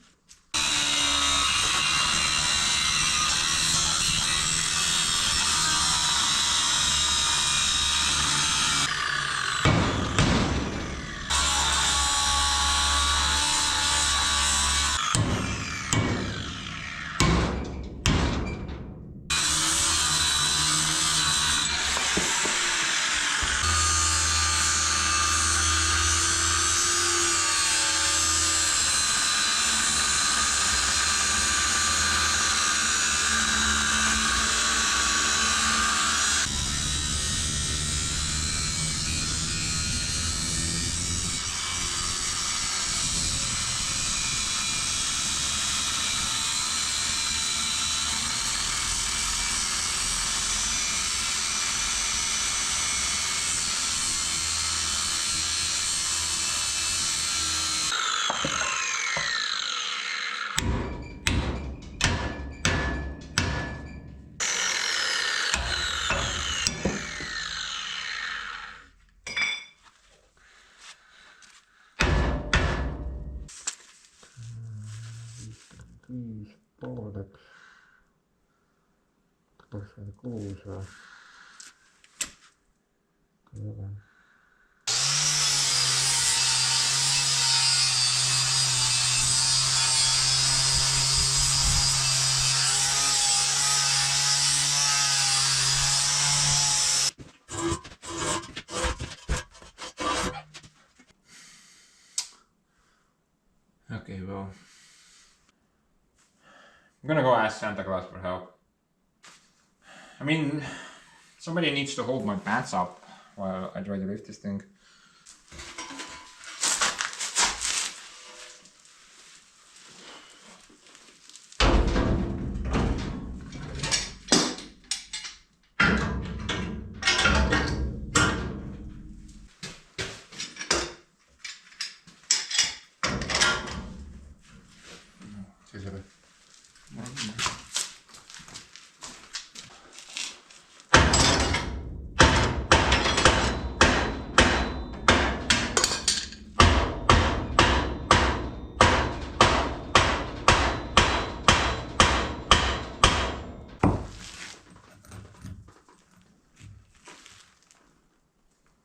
S2: 66 või? Ei ole.
S1: Okay, well, I'm gonna go ask Santa Claus for help. I mean, somebody needs to hold my pants up while I try to lift this thing.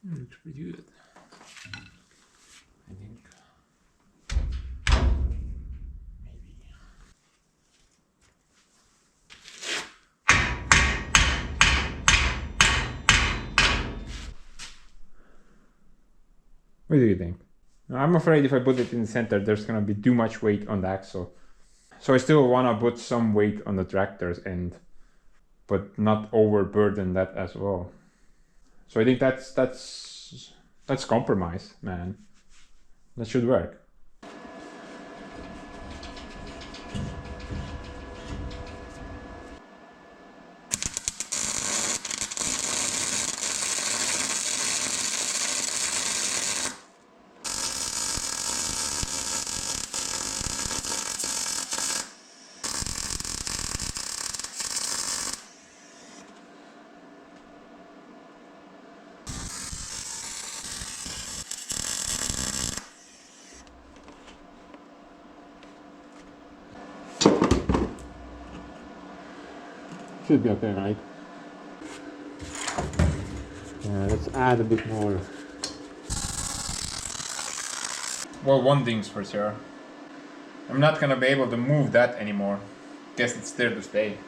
S1: Looks pretty good, I think. Maybe. What do you think? I'm afraid if I put it in the center, there's gonna be too much weight on the axle. So I still wanna put some weight on the tractor's end, but not overburden that as well. So I think that's compromise, man. That should work.
S2: Should be okay, right? Let's add a bit more.
S1: Well, one thing's for sure. I'm not gonna be able to move that anymore. Guess it's there to stay.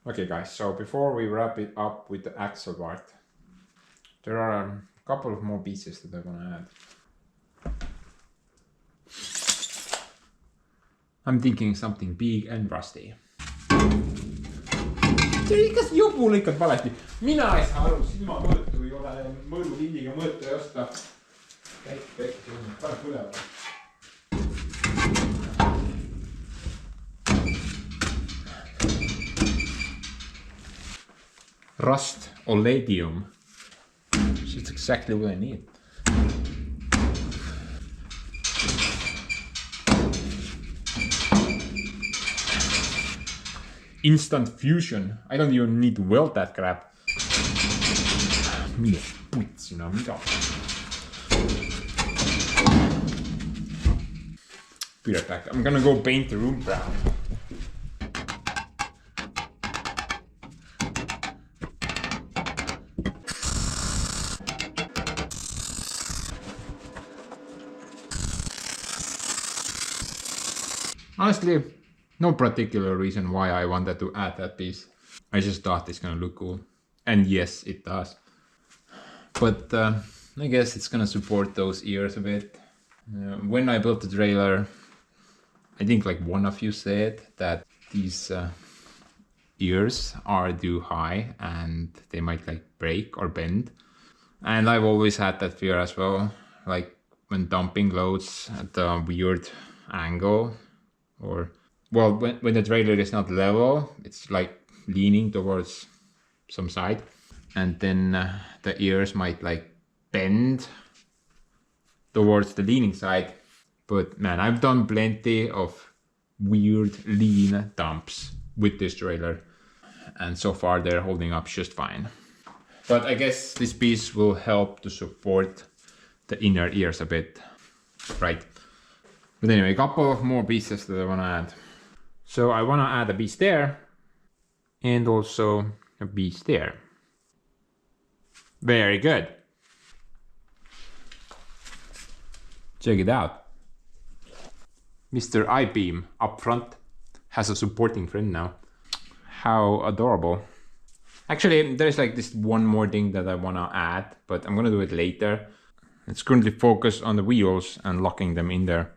S1: Okay guys, so before we wrap it up with the axle part, there are a couple of more pieces that I want to add. I'm thinking something big and rusty. Kas joku lõikad valesti? Mina ei saa aru, silma mõõtu ei ole mõõdulilliga mõõtu ei osta. Käik, pane põlema. Rust Oledium. That's exactly what I need. Instant fusion. I don't even need to weld that crap. Mine putsi, no mida? Be right back. I'm gonna go paint the room brown. Honestly, no particular reason why I wanted to add that piece. I just thought it's gonna look cool. And yes, it does. But I guess it's gonna support those ears a bit. When I built the trailer, I think like one of you said that these ears are too high and they might like break or bend. And I've always had that fear as well. Like when dumping loads at a weird angle, or well, when the trailer is not level, it's like leaning towards some side, and then the ears might like bend towards the leaning side. But man, I've done plenty of weird lean dumps with this trailer, and so far they're holding up just fine. But I guess this piece will help to support the inner ears a bit, right? But anyway, a couple of more pieces that I want to add. So I want to add a piece there and also a piece there. Very good. Check it out. Mr. I-beam up front has a supporting friend now. How adorable. Actually, there's like this one more thing that I want to add, but I'm gonna do it later. Let's currently focus on the wheels and locking them in there.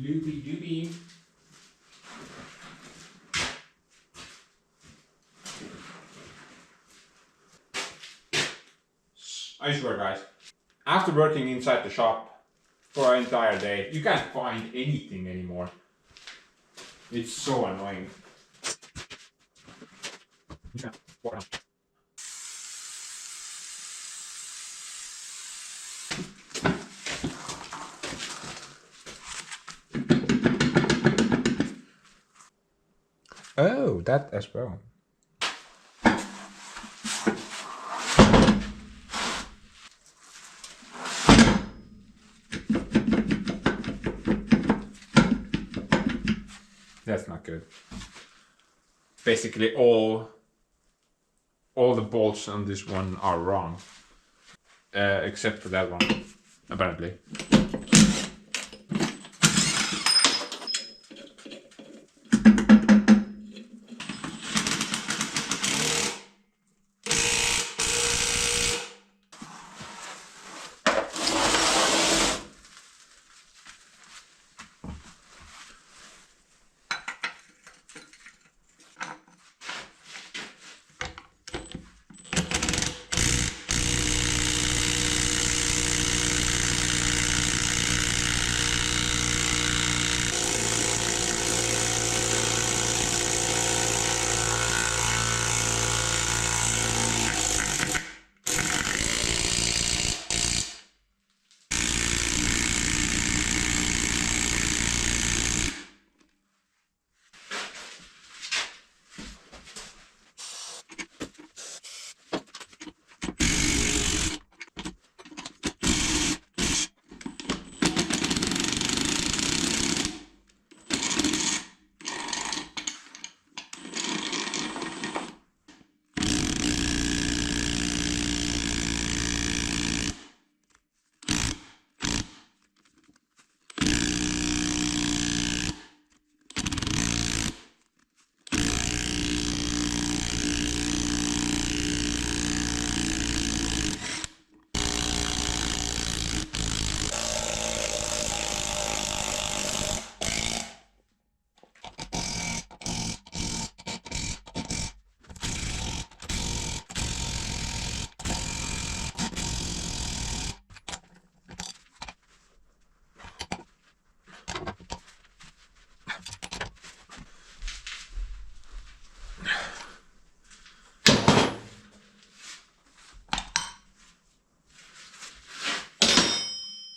S1: Loopy-doopy. I swear, guys, after working inside the shop for an entire day, you can't find anything anymore. It's so annoying. Oh, that as well. That's not good. Basically all the bolts on this one are wrong. Except for that one, apparently.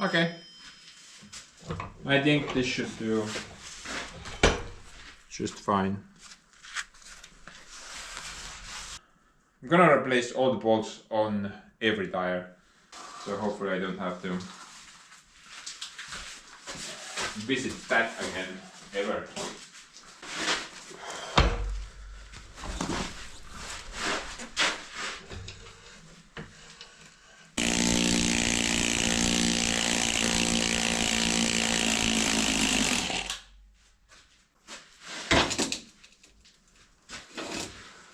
S1: Okay. I think this should do just fine. I'm gonna replace all the bolts on every tire, so hopefully I don't have to visit that again ever.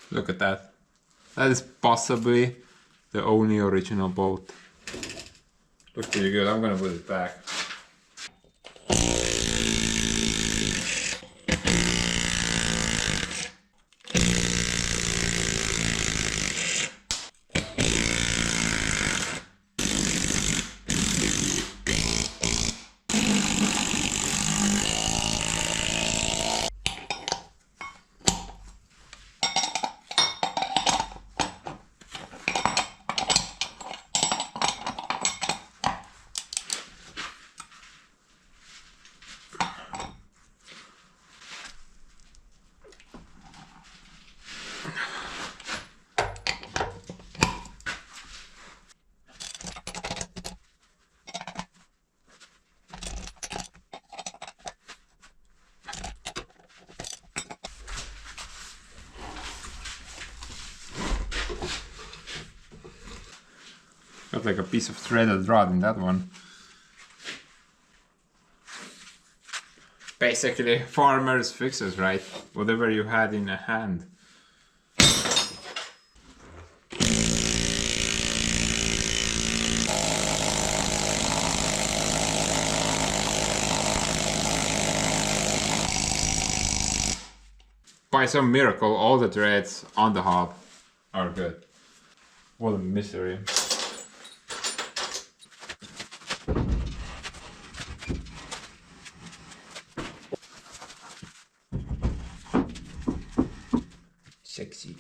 S1: Look at that. That is possibly the only original bolt. Looks pretty good. I'm gonna put it back. Got like a piece of threaded rod in that one. Basically, farmer's fixes, right? Whatever you had in a hand. By some miracle, all the threads on the hob are good. What a misery. Sexy.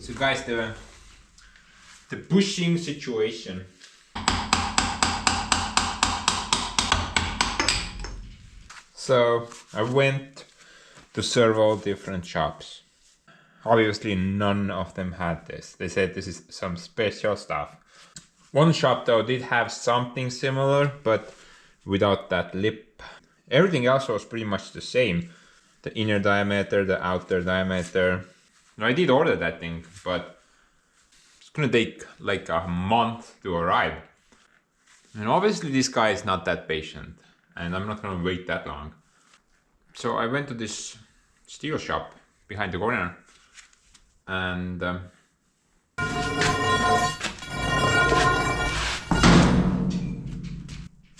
S1: So guys, the bushing situation. So I went to several different shops. Obviously none of them had this. They said this is some special stuff. One shop though did have something similar, but without that lip. Everything else was pretty much the same. The inner diameter, the outer diameter. Now, I did order that thing, but it's gonna take like a month to arrive. And obviously this guy is not that patient, and I'm not gonna wait that long. So I went to this steel shop behind the corner, and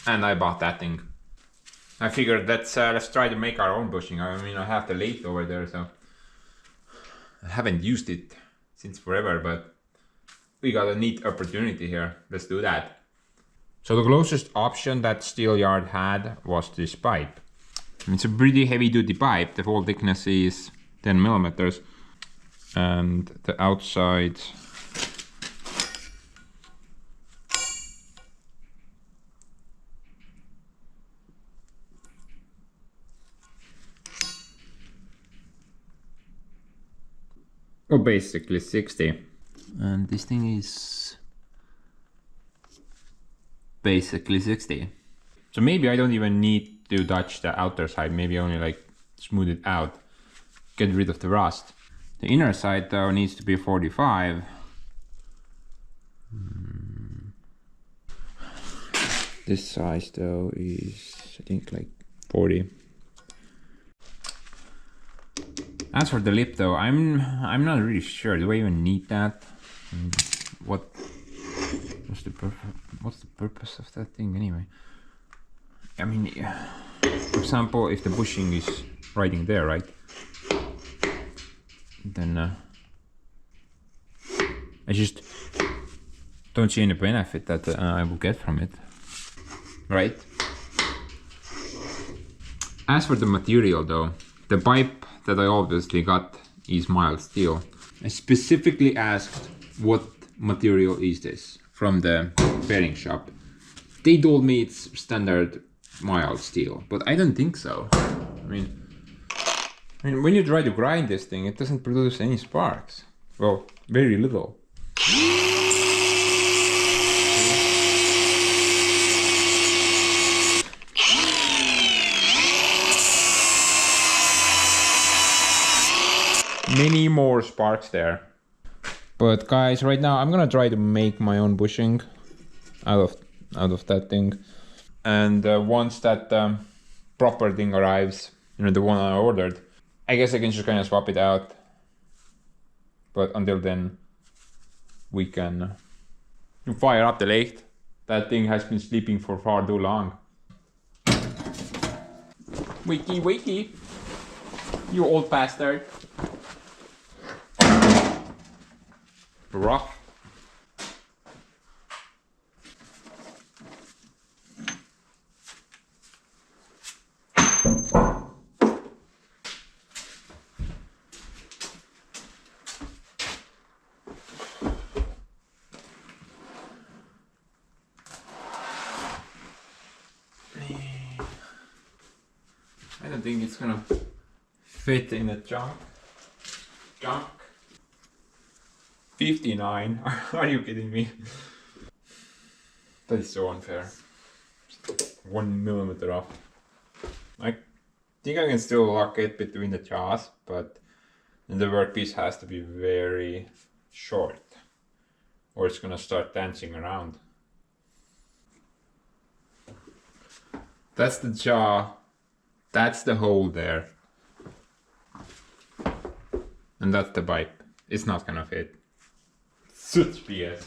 S1: I bought that thing. I figured let's try to make our own bushing. I mean, I have the lathe over there, so I haven't used it since forever, but we got a neat opportunity here. Let's do that. So the closest option that Steelyard had was this pipe. It's a pretty heavy duty pipe. The whole thickness is 10 millimeters, and the outside basically 60, and this thing is basically 60. So maybe I don't even need to touch the outer side, maybe only like smooth it out, get rid of the rust. The inner side though needs to be 45. This size though is I think like 40. As for the lip though, I'm not really sure. Do I even need that? What's the purpose of that thing anyway? I mean, for example, if the bushing is right in there, right? Then I just don't see any benefit that I will get from it, right? As for the material though, the pipe that I obviously got is mild steel. I specifically asked what material is this from the bearing shop. They told me it's standard mild steel, but I don't think so. I mean when you try to grind this thing, it doesn't produce any sparks. Well, very little. Many more sparks there. But guys, right now I'm gonna try to make my own bushing out of that thing. And once that proper thing arrives, you know, the one I ordered, I guess I can just kind of swap it out. But until then, we can fire up the lathe. That thing has been sleeping for far too long. Wakey, wakey. You old bastard. Rough. I don't think it's gonna fit in the junk. 59. Are you kidding me? That is so unfair. 1 millimeter off. I think I can still lock it between the jaws, but the workpiece has to be very short, or it's gonna start dancing around. That's the jaw. That's the hole there. And that's the pipe. It's not gonna fit. Such BS.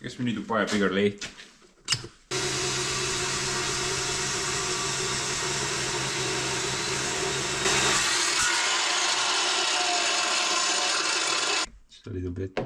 S1: Guess we need to buy a bigger lathe. Just a little bit.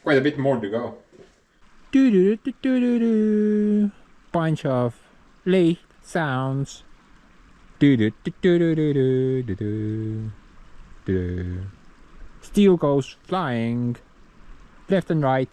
S1: quite a bit more to go. Bunch of late sounds. Steel goes flying left and right.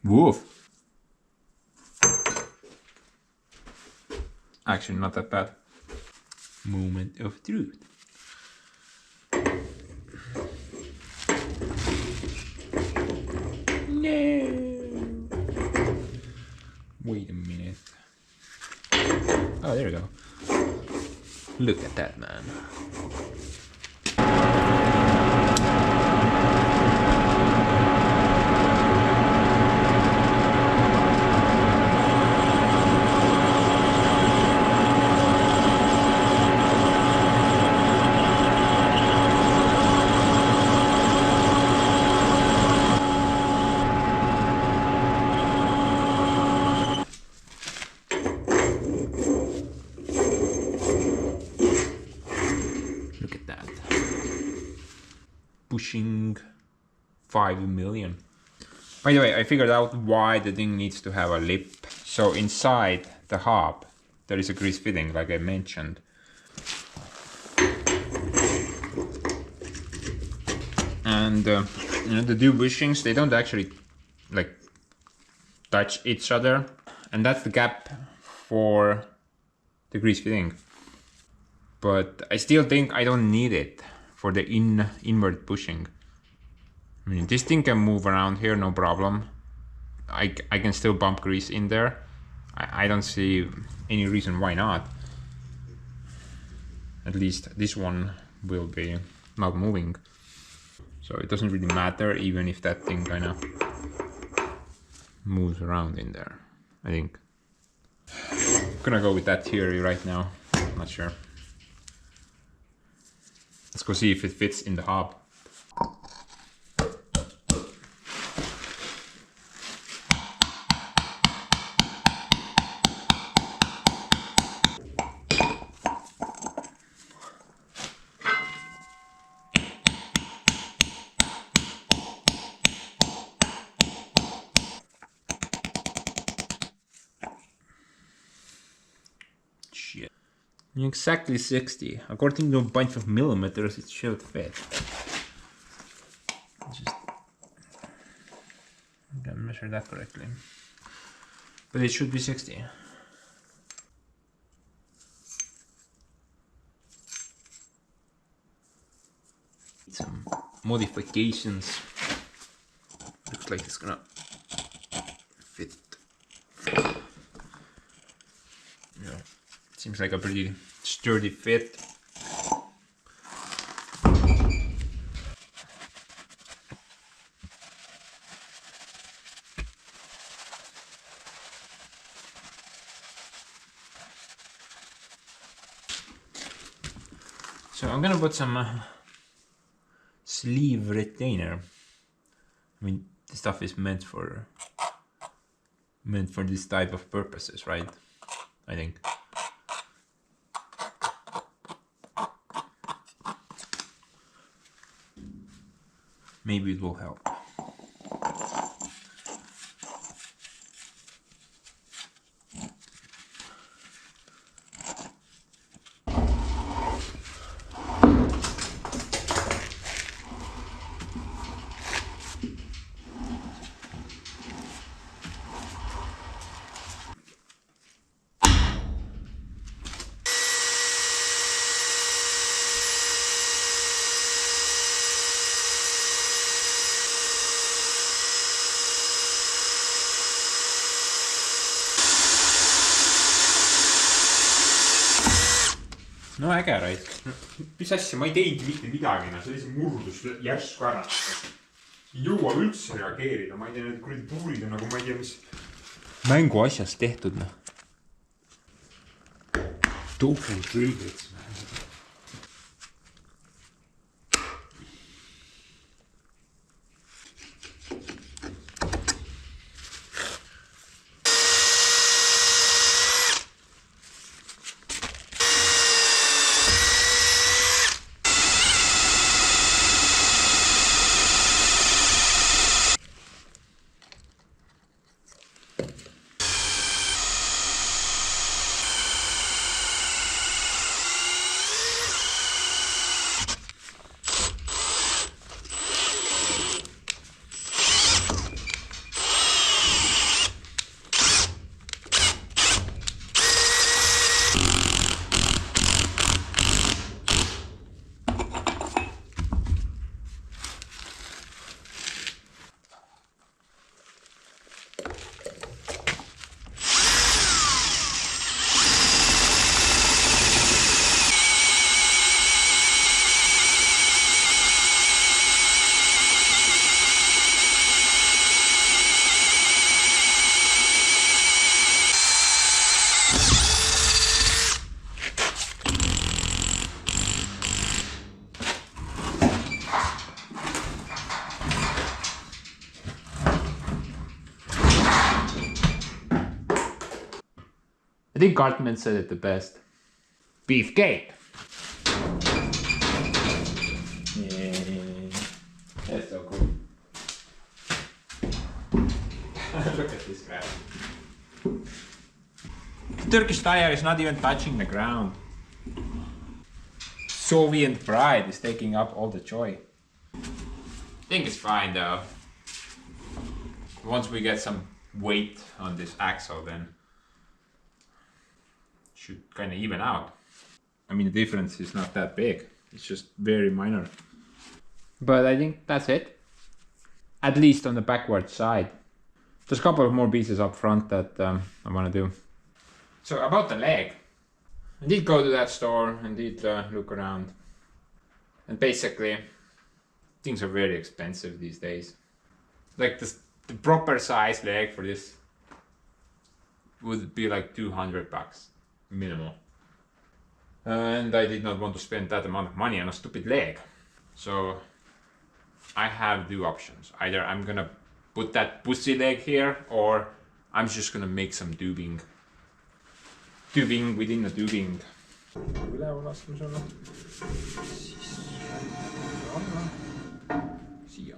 S1: Woof. Actually, not that bad. Moment of truth. No. Wait a minute. Oh, there we go. Look at that, man. Pushing 5 million. By the way, I figured out why the thing needs to have a lip. So inside the hub there is a grease fitting, like I mentioned. And you know, the two bushings, they don't actually like touch each other, and that's the gap for the grease fitting. But I still think I don't need it for the inward pushing. I mean, this thing can move around here, no problem. I can still bump grease in there. I don't see any reason why not. At least this one will be not moving. So it doesn't really matter even if that thing kind of moves around in there, I think. I'm gonna go with that theory right now, not sure. Let's go see if it fits in the hub. Exactly 60. According to a bunch of millimeters, it should fit. Just gotta measure that correctly. But it should be 60. Some modifications. Looks like it's gonna fit. Yeah, seems like a pretty sturdy fit. So I'm gonna put some sleeve retainer. I mean, the stuff is meant for this type of purposes, right? I think. Maybe it will help. no äge raisk. Mis asja, ma ei teinud mitte midagi, no see oli see murdus järsku ära. Ei jõua üldse reageerida, ma ei tea, need kuradi tuurid on nagu ma ei tea, mis mängu asjast tehtud, noh. Tofu trigger'id. I think Cartman said it the best. Beefcake. Yeah. That's so cool. Look at this guy. The Turkish tire is not even touching the ground. Soviet pride is taking up all the joy. I think it's fine though. Once we get some weight on this axle, then should kind of even out. I mean, the difference is not that big. It's just very minor. But I think that's it. At least on the backward side. There's a couple of more pieces up front that I want to do. So about the leg. I did go to that store and did look around. And basically, things are very expensive these days. Like the proper size leg for this would be like $200 minimal. And I did not want to spend that amount of money on a stupid leg. So I have two options. Either I'm gonna put that pussy leg here, or I'm just gonna make some tubing within the tubing. Üleval laskma sulle. Siia.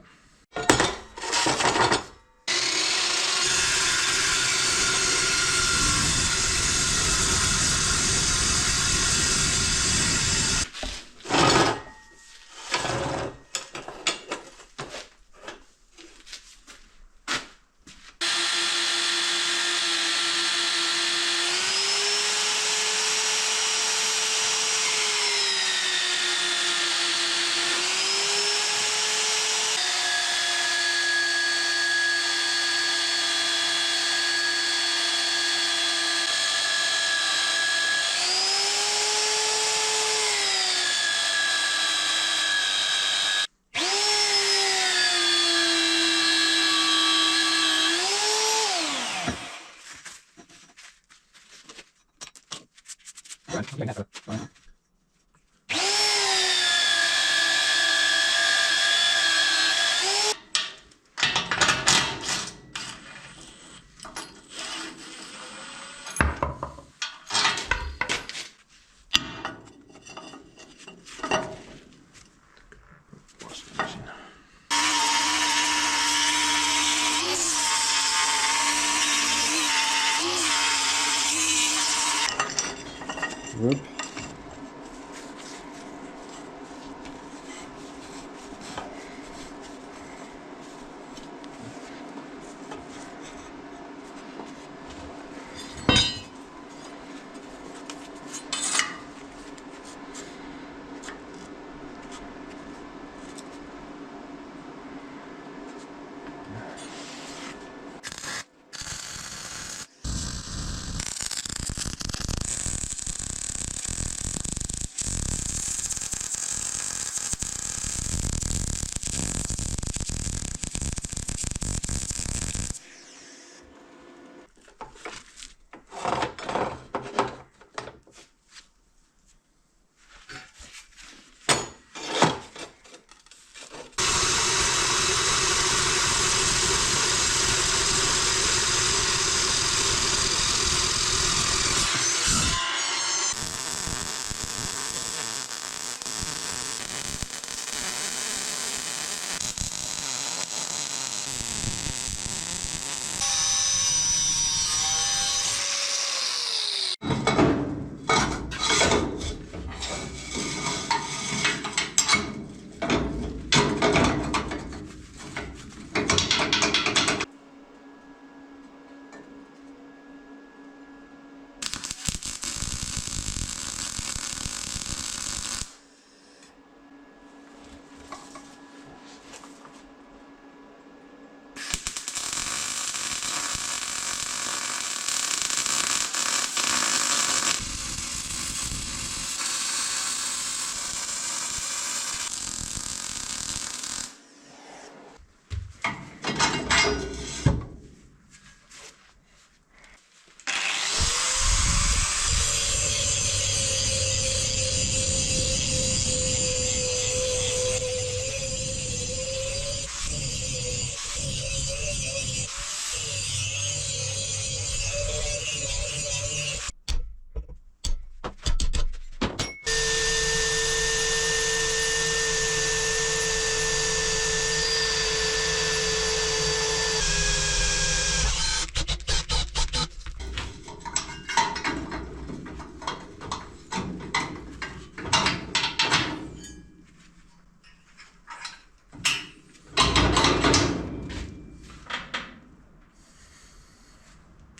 S2: Whoop.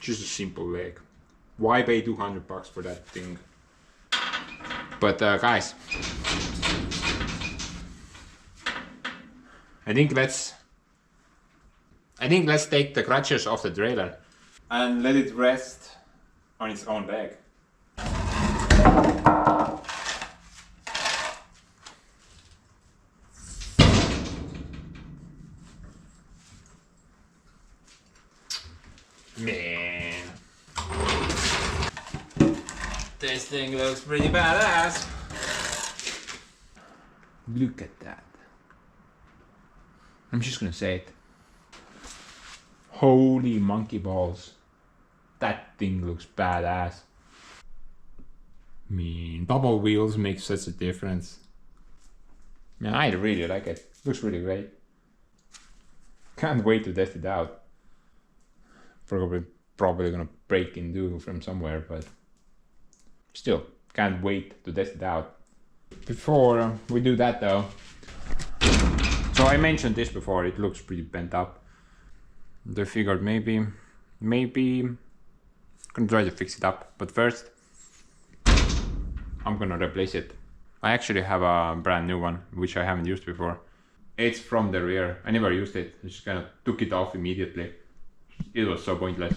S1: Just a simple leg. Why pay $200 for that thing? But guys, I think let's take the crutches off the trailer and let it rest on its own leg. Man, this thing looks pretty badass. Look at that. I'm just gonna say it. Holy monkey balls. That thing looks badass. Man, bubble wheels make such a difference. Man, I really like it. Looks really great. Can't wait to test it out. Probably gonna break in two from somewhere, but still can't wait to test it out. Before we do that though, so I mentioned this before, it looks pretty bent up. I figured maybe gonna try to fix it up, but first I'm gonna replace it. I actually have a brand new one which I haven't used before. It's from the rear. I never used it. I just kind of took it off immediately. It was so pointless.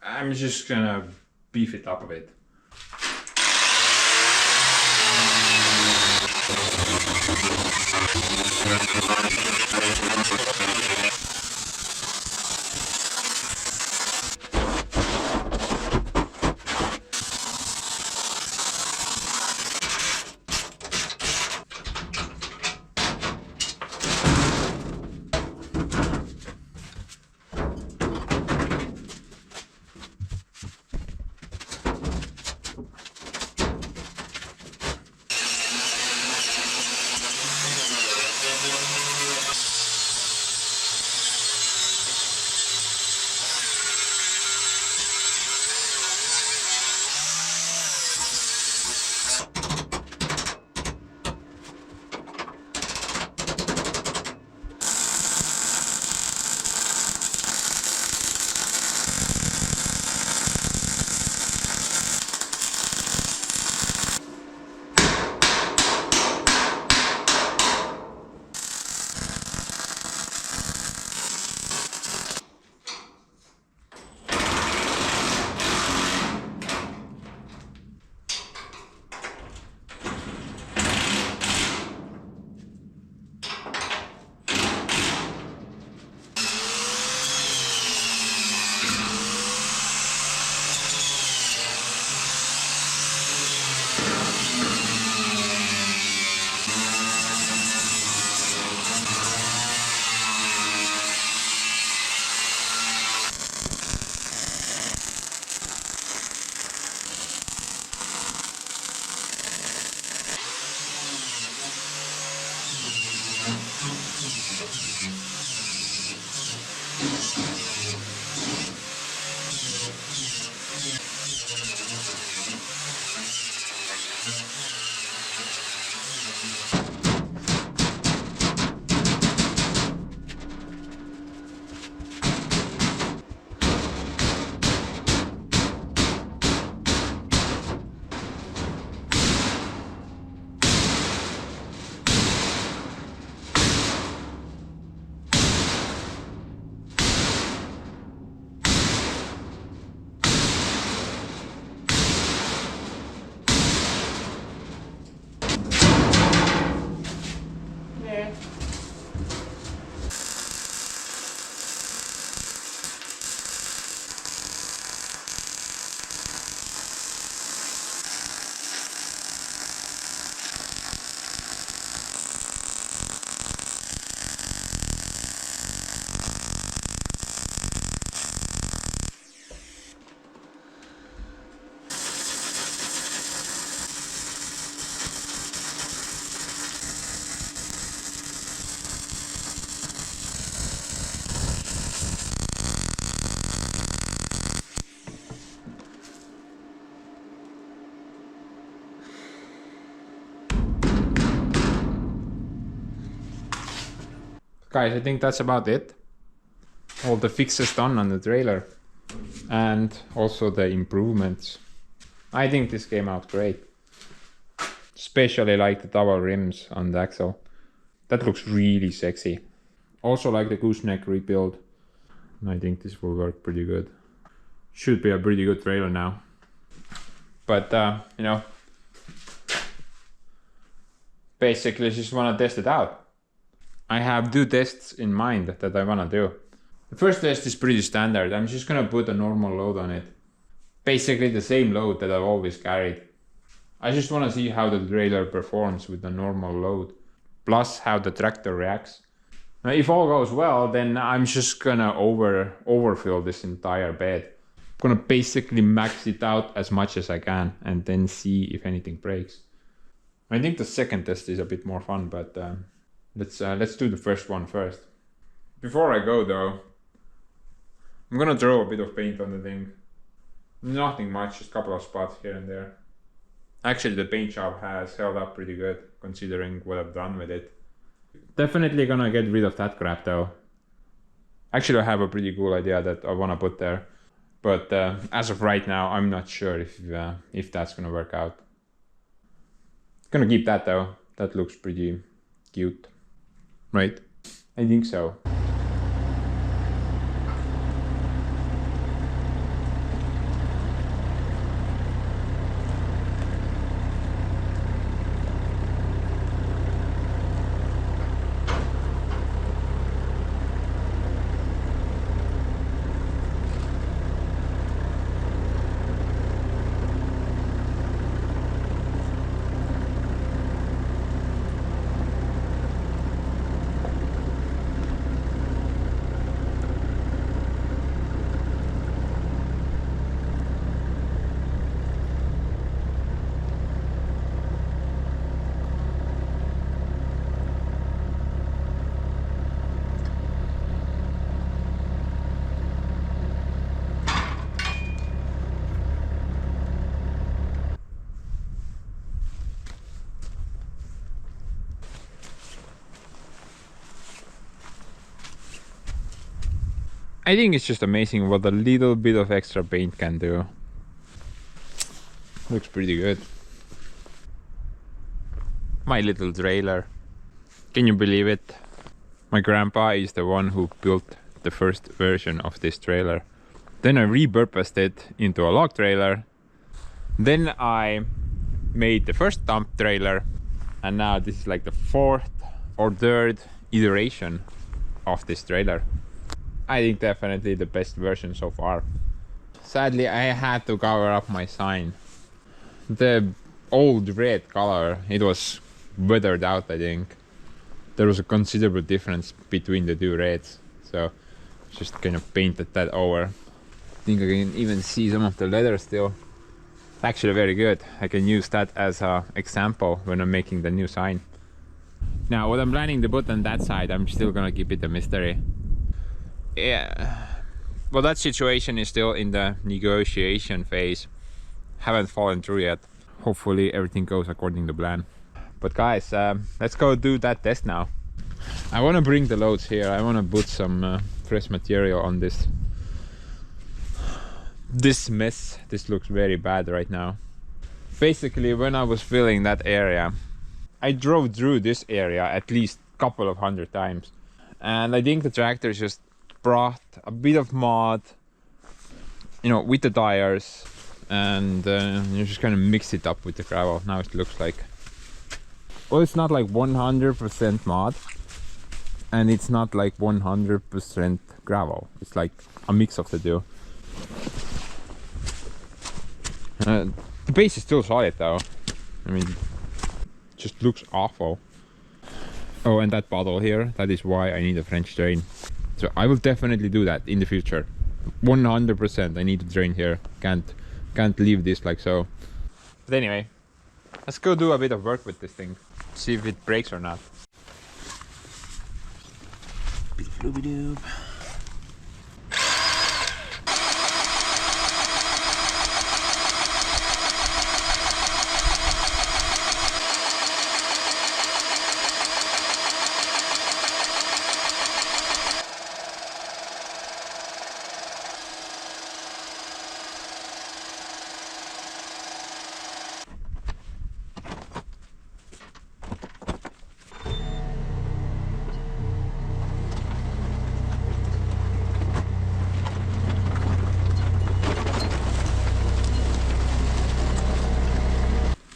S1: I'm just gonna beef it up a bit. Guys, I think that's about it. All the fixes done on the trailer and also the improvements. I think this came out great. Especially like the double rims on the axle. That looks really sexy. Also like the gooseneck rebuild. I think this will work pretty good. Should be a pretty good trailer now. But you know, basically just want to test it out. I have 2 tests in mind that I want to do. The first test is pretty standard. I'm just gonna put a normal load on it. Basically the same load that I've always carried. I just want to see how the trailer performs with the normal load, plus how the tractor reacts. Now if all goes well, then I'm just gonna overfill this entire bed. I'm gonna basically max it out as much as I can and then see if anything breaks. I think the second test is a bit more fun, but let's do the first one first. Before I go though, I'm gonna throw a bit of paint on the thing. Nothing much, just a couple of spots here and there. Actually the paint job has held up pretty good considering what I've done with it. Definitely gonna get rid of that crap though. Actually I have a pretty cool idea that I wanna put there. But as of right now, I'm not sure if that's gonna work out. Gonna keep that though. That looks pretty cute. Right? I think so. I think it's just amazing what a little bit of extra paint can do. Looks pretty good. My little trailer. Can you believe it? My grandpa is the one who built the first version of this trailer. Then I repurposed it into a log trailer. Then I made the first dump trailer. And now this is like the fourth or third iteration of this trailer. I think definitely the best version so far. Sadly, I had to cover up my sign. The old red color, it was weathered out, I think. There was a considerable difference between the two reds. So just kind of painted that over. I think I can even see some of the leather still. It's actually very good. I can use that as an example when I'm making the new sign. Now what I'm planning to put on that side, I'm still gonna keep it a mystery. Yeah, well, that situation is still in the negotiation phase. Haven't fallen through yet. Hopefully everything goes according to plan. But guys, let's go do that test now. I want to bring the loads here. I want to put some fresh material on this mess. This looks very bad right now. Basically, when I was filling that area, I drove through this area at least a couple of 100 times, and I think the tractor just brought a bit of mud, you know, with the tires, and you just kind of mix it up with the gravel. Now it looks like, well, it's not like 100% mud, and it's not like 100% gravel. It's like a mix of the two. The base is still solid though. I mean, it just looks awful. Oh, and that bottle here, that is why I need a French drain. So I will definitely do that in the future. 100% I need to drain here. Can't leave this like so. But anyway, let's go do a bit of work with this thing. See if it breaks or not. Doop.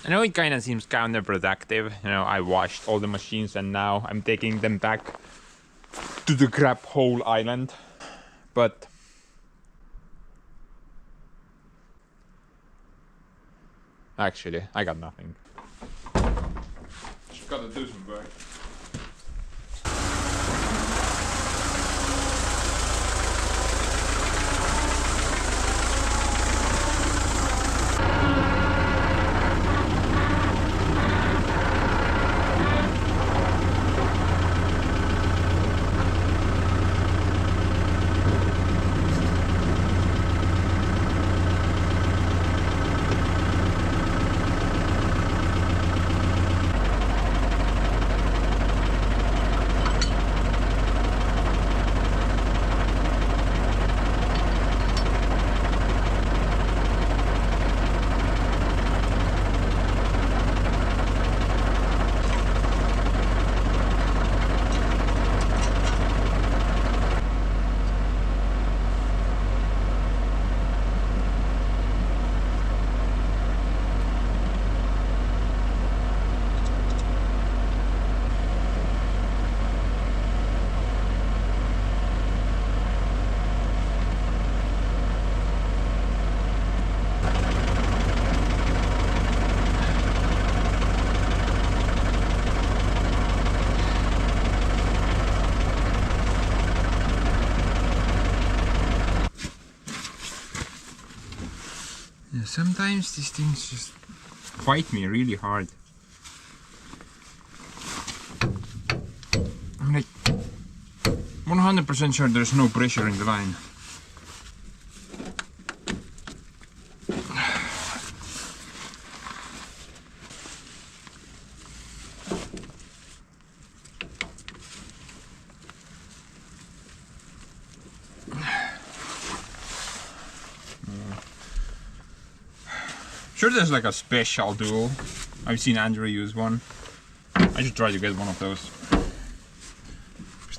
S1: I know it kind of seems counterproductive, you know, I washed all the machines and now I'm taking them back to the crap hole island, but actually I got nothing. Just gotta do some work. Yeah, sometimes these things just fight me really hard. I'm like 100% sure there's no pressure in the line. Sure, there's like a special tool. I've seen Andrew use one. I should try to get one of those.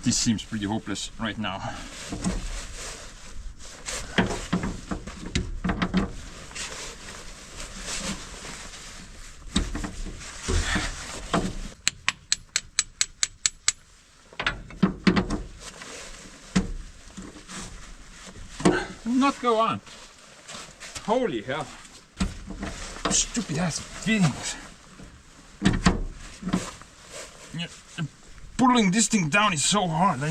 S1: This seems pretty hopeless right now. Will not go on. Holy hell. Stupid ass fittings. Yeah, pulling this thing down is so hard. I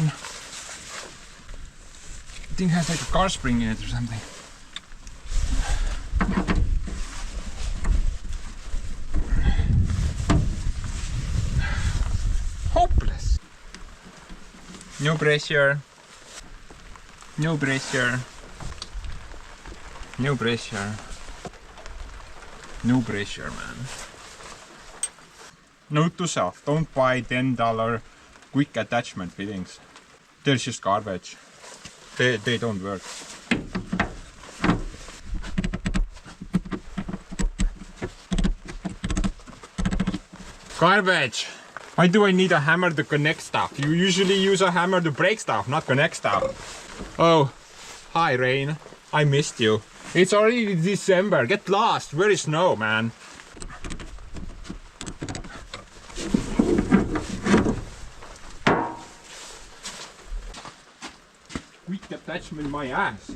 S1: think it has like a car spring in it or something. Hopeless. No pressure. No pressure. No pressure. No pressure, man. Note to self, don't buy $10 quick attachment fittings. They're just garbage. They don't work. Garbage! Why do I need a hammer to connect stuff? You usually use a hammer to break stuff, not connect stuff. Oh, hi Rain. I missed you. It's already December. Get lost. Where is snow, man? Quick attachment my ass.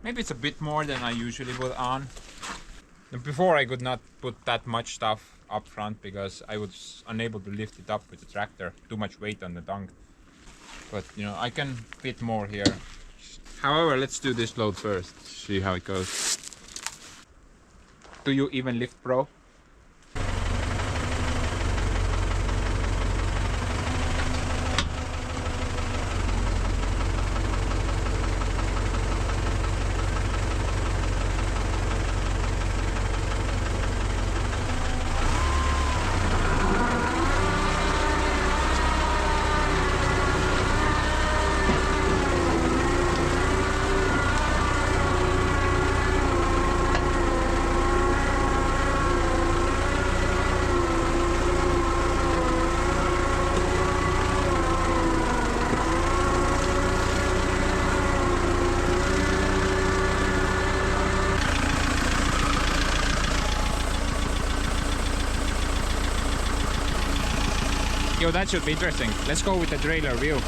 S1: Maybe it's a bit more than I usually put on. Before I could not put that much stuff up front because I was unable to lift it up with the tractor. Too much weight on the tongue. But you know, I can fit more here. However, let's do this load first. See how it goes. Do you even lift, bro? Yo, that should be interesting. Let's go with the trailer view.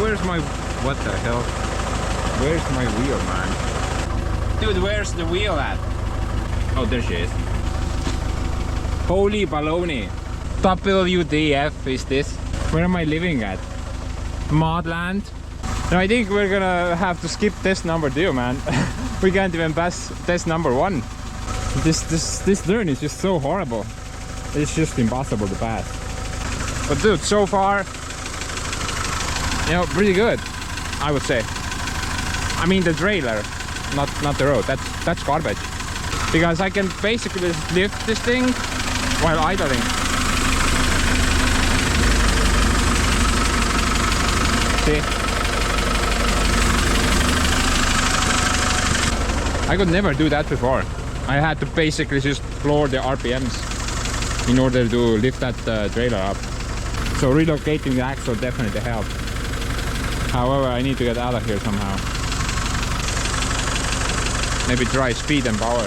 S1: Where's my... what the hell? Where's my wheel, man? Dude, where's the wheel at? Oh, there she is. Holy baloney. WDF is this? Where am I living at? Modland? No, I think we're gonna have to skip test number 2, man. We can't even pass test number 1. This turn is just so horrible. It's just impossible to pass. But dude, so far, you know, pretty good, I would say. I mean the trailer, not the road. That's garbage. Because I can basically just lift this thing while idling. See? I could never do that before. I had to basically just floor the RPMs in order to lift that trailer up. So relocating the axle definitely helped. However, I need to get out of here somehow. Maybe try speed and power.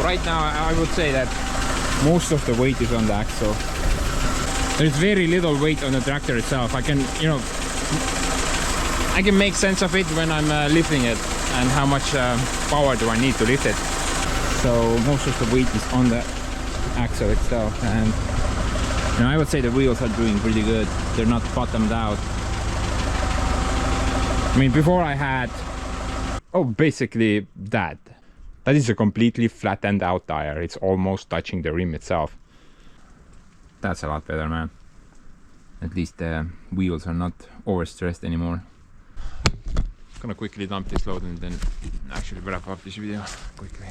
S1: Right now I would say that most of the weight is on the axle. There's very little weight on the tractor itself. I can, you know, I can make sense of it when I'm lifting it and how much power do I need to lift it. So most of the weight is on the axle itself, and you know, I would say the wheels are doing pretty good. They're not bottomed out. I mean, before I had, basically that. That is a completely flattened out tire. It's almost touching the rim itself. That's a lot better, man. At least the wheels are not overstressed anymore. I'm gonna quickly dump this load and then actually wrap up this video quickly.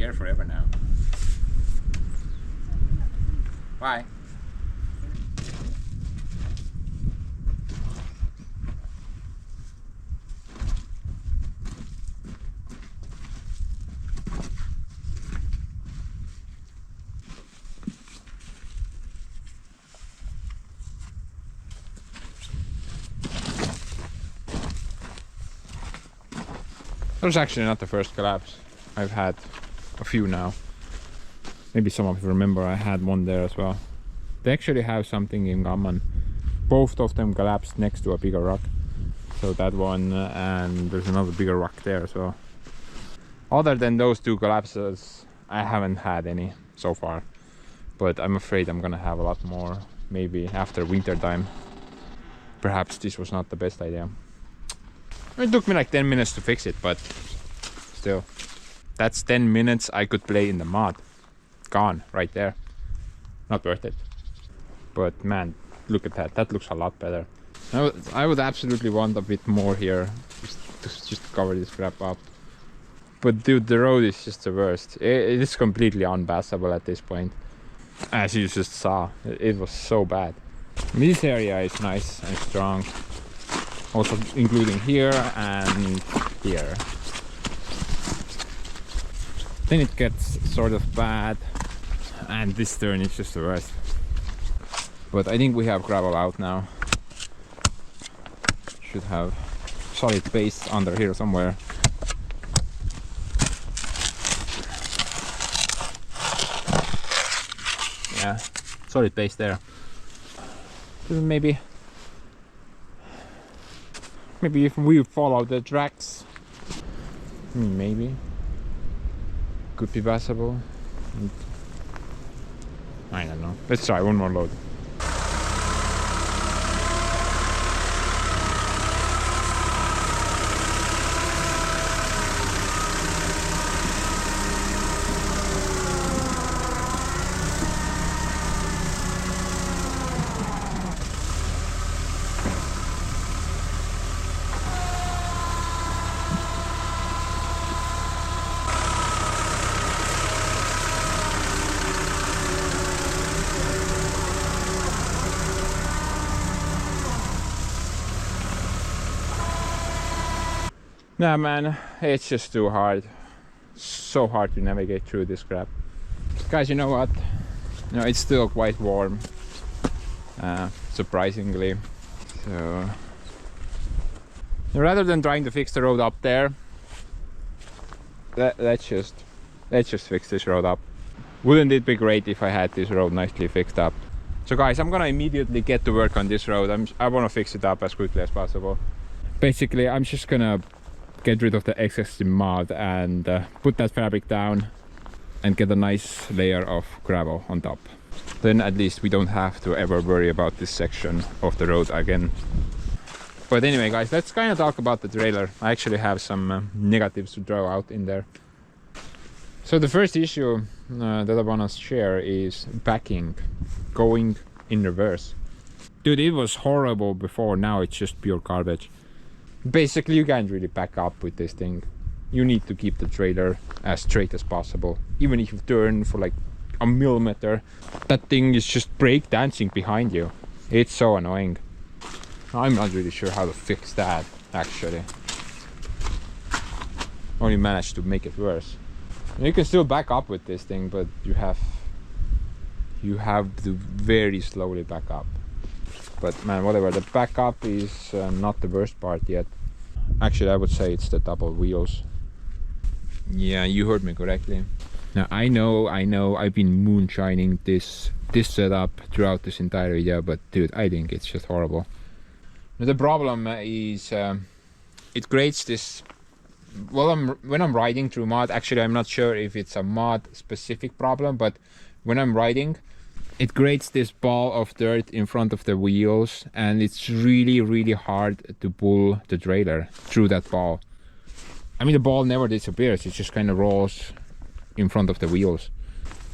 S1: here forever now. Bye. That was actually not the first collapse. I've had a few now. Maybe some of you remember I had one there as well. They actually have something in common. Both of them collapsed next to a bigger rock. So that one, and there's another bigger rock there as well. Other than those two collapses, I haven't had any so far. But I'm afraid I'm gonna have a lot more, maybe after winter time. Perhaps this was not the best idea. It took me like 10 minutes to fix it, but still. That's 10 minutes I could play in the mud. Gone, right there. Not worth it. But man, look at that. That looks a lot better. I would absolutely want a bit more here. Just to cover this crap up. But dude, the road is just the worst. It is completely unpassable at this point. As you just saw, it was so bad. This area is nice and strong. Also including here and here. Then it gets sort of bad, and this turn is just the worst. But I think we have gravel out now. Should have solid base under here somewhere. Yeah, solid base there. Maybe if we follow the tracks, maybe could be passable. I don't know. Let's try one more load. Nah man, it's just too hard. So hard to navigate through this crap. Guys, you know what? No, it's still quite warm. Surprisingly. So rather than trying to fix the road up there, let's just fix this road up. Wouldn't it be great if I had this road nicely fixed up? So guys, I'm gonna immediately get to work on this road. I wanna fix it up as quickly as possible. Basically, I'm just gonna get rid of the excess mud and put that fabric down and get a nice layer of gravel on top. Then at least we don't have to ever worry about this section of the road again. But anyway guys, let's kind of talk about the trailer. I actually have some negatives to draw out in there. So the first issue that I want to share is backing, going in reverse. Dude, it was horrible before, now it's just pure garbage. Basically, you can't really back up with this thing. You need to keep the trailer as straight as possible. Even if you turn for like a millimeter, that thing is just break dancing behind you. It's so annoying. I'm not really sure how to fix that, actually. Only managed to make it worse. You can still back up with this thing, but you have to very slowly back up. But man, whatever, the backup is not the worst part yet. Actually, I would say it's the double wheels. Yeah, you heard me correctly. Now I know I've been moonshining this setup throughout this entire video, but dude, I think it's just horrible. Now, the problem is it creates this, well, when I'm riding through mud, actually I'm not sure if it's a mud specific problem, but when I'm riding, it creates this ball of dirt in front of the wheels, and it's really hard to pull the trailer through that ball. I mean, the ball never disappears, it just kind of rolls in front of the wheels.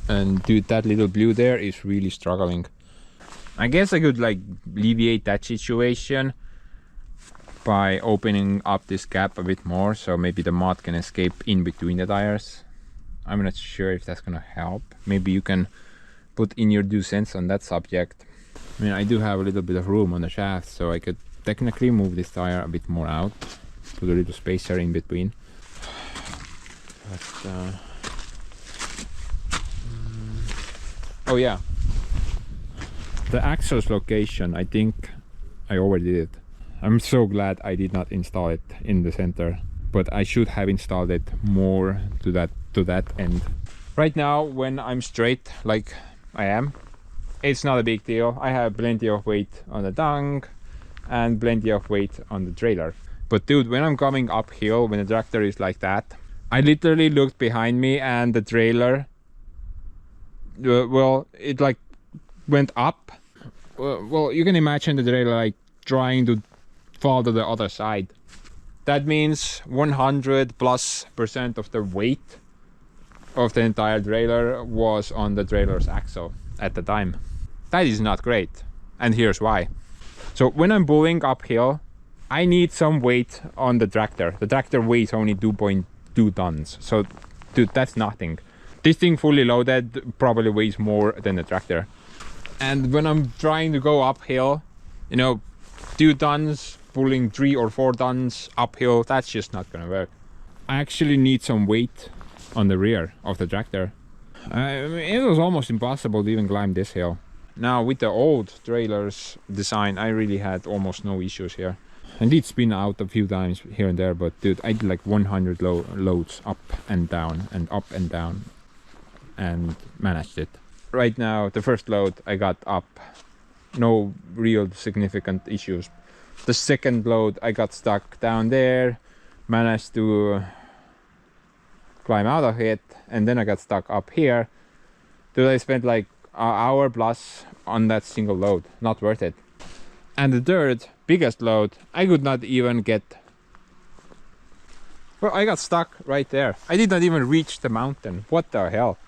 S1: And dude, that little blue there is really struggling. I guess I could like alleviate that situation by opening up this gap a bit more, so maybe the mud can escape in between the tires. I'm not sure if that's gonna help. Maybe you can put in your 2 cents on that subject. I mean, I do have a little bit of room on the shaft, so I could technically move this tire a bit more out, put a little spacer in between. But, oh yeah, the axle's location, I think I overdid it. I'm so glad I did not install it in the center, but I should have installed it more to that end. Right now, when I'm straight like I am, it's not a big deal. I have plenty of weight on the tongue and plenty of weight on the trailer. But dude, when I'm coming uphill, when the tractor is like that, I literally looked behind me and the trailer, well, it like went up. Well, you can imagine the trailer like trying to fall to the other side. That means 100+% of the weight of the entire trailer was on the trailer's axle at the time. That is not great, and here's why. So when I'm pulling uphill, I need some weight on the tractor. The tractor weighs only 2.2 tons, so dude, that's nothing. This thing fully loaded probably weighs more than the tractor. And when I'm trying to go uphill, you know, 2 tons pulling 3 or 4 tons uphill, that's just not gonna work. I actually need some weight on the rear of the tractor. I mean, it was almost impossible to even climb this hill. Now with the old trailer's design, I really had almost no issues here. I did spin out a few times here and there, but dude, I did like 100 loads up and down and up and down and managed it. Right now, the first load I got up, no real significant issues. The second load I got stuck down there, managed to climb out of it, and then I got stuck up here. Dude, I spent like an hour plus on that single load. Not worth it. And the third biggest load, I could not even get. Well, I got stuck right there. I did not even reach the mountain. What the hell?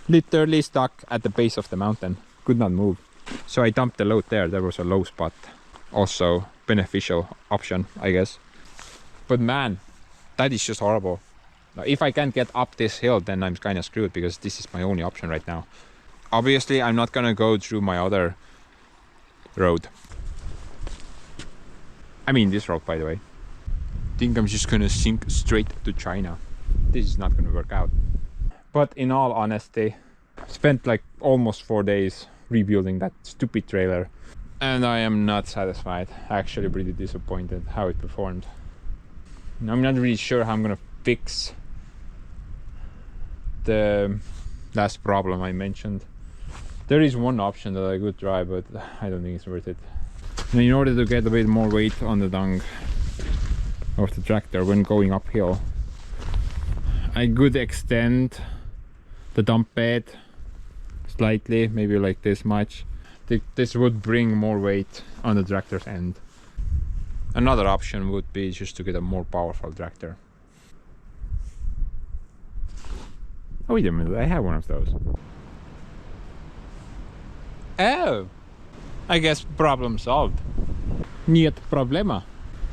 S1: Literally stuck at the base of the mountain. Could not move. So I dumped the load there. There was a low spot. Also beneficial option, I guess. But man, that is just horrible. Now, if I can't get up this hill, then I'm kind of screwed, because this is my only option right now. Obviously, I'm not gonna go through my other road. I mean this road, by the way. I think I'm just gonna sink straight to China. This is not gonna work out. But in all honesty, spent like almost 4 days rebuilding that stupid trailer, and I am not satisfied. Actually pretty disappointed how it performed. I'm not really sure how I'm gonna fix the last problem I mentioned. There is one option that I could try, but I don't think it's worth it. And in order to get a bit more weight on the tongue of the tractor when going uphill, I could extend the dump bed slightly, maybe like this much. This would bring more weight on the tractor's end. Another option would be just to get a more powerful tractor. Oh, wait a minute, I have one of those. Oh, I guess problem solved. Niet problema.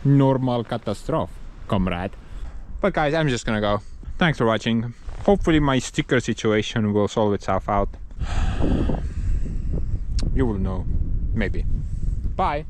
S1: Normal catastrophe, comrade. But guys, I'm just gonna go. Thanks for watching. Hopefully my sticker situation will solve itself out. You will know, maybe. Bye.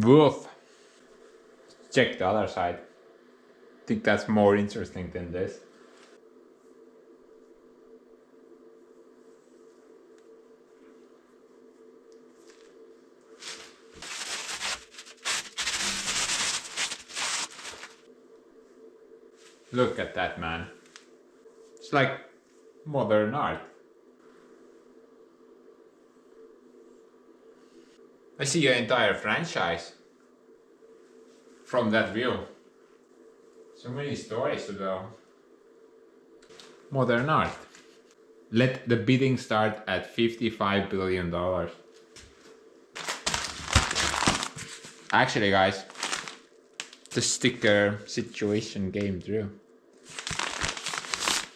S1: Woof. Check the other side. Think that's more interesting than this. Look at that, man. It's like modern art. I see an entire franchise from that view. So many stories to tell. Modern art. Let the bidding start at $55 billion. Actually, guys, the sticker situation came through.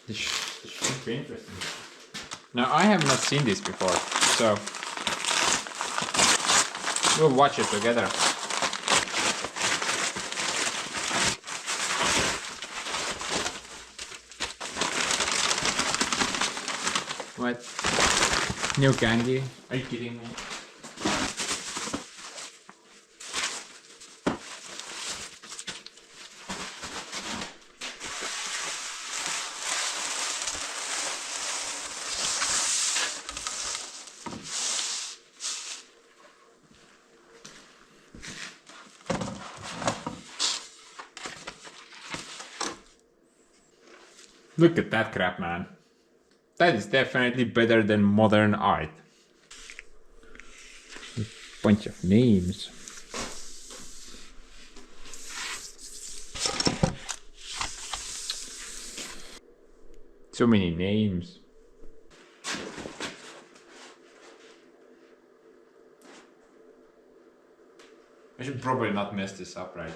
S1: This should be interesting. Now, I have not seen this before, so we'll watch it together. What? New candy? Are you kidding me? Look at that crap, man. That is definitely better than modern art. Bunch of names. So many names. I should probably not mess this up, right?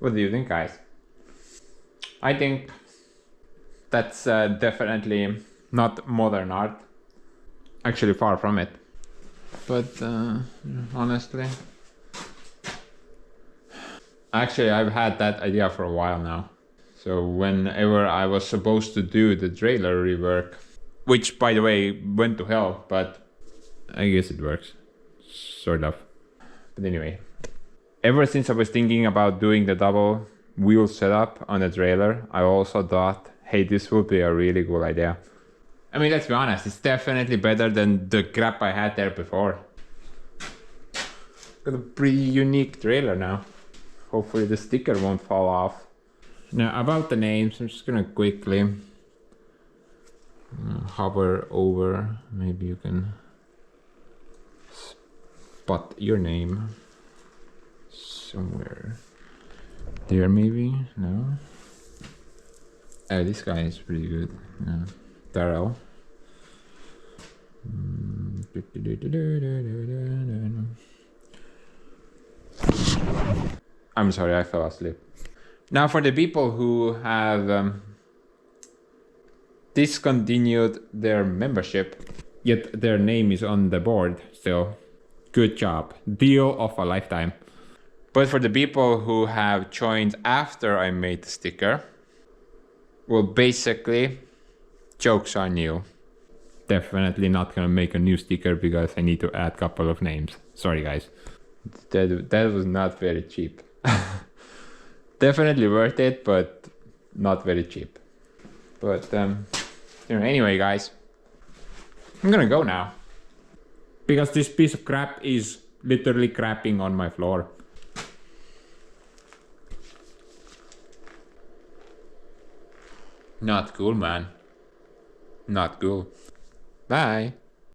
S1: What do you think, guys? I think that's definitely not modern art. Actually, far from it. But honestly, actually, I've had that idea for a while now. So whenever I was supposed to do the trailer rework, which by the way went to hell, but I guess it works, sort of. But anyway, ever since I was thinking about doing the double wheel setup on the trailer, I also thought, hey, this would be a really cool idea. I mean, let's be honest, it's definitely better than the crap I had there before. Got a pretty unique trailer now. Hopefully the sticker won't fall off. Now about the names, I'm just gonna quickly hover over. Maybe you can spot your name somewhere there, maybe. No. Oh, this guy is pretty good. Yeah. Darrell. I'm sorry, I fell asleep. Now for the people who have discontinued their membership, yet their name is on the board still, good job. Deal of a lifetime. But for the people who have joined after I made the sticker, well, basically, joke's on you. Definitely not gonna make a new sticker because I need to add a couple of names. Sorry guys. That was not very cheap. Definitely worth it, but not very cheap. But anyway guys, I'm gonna go now. Because this piece of crap is literally crapping on my floor. Not cool, man. Not cool. Bye.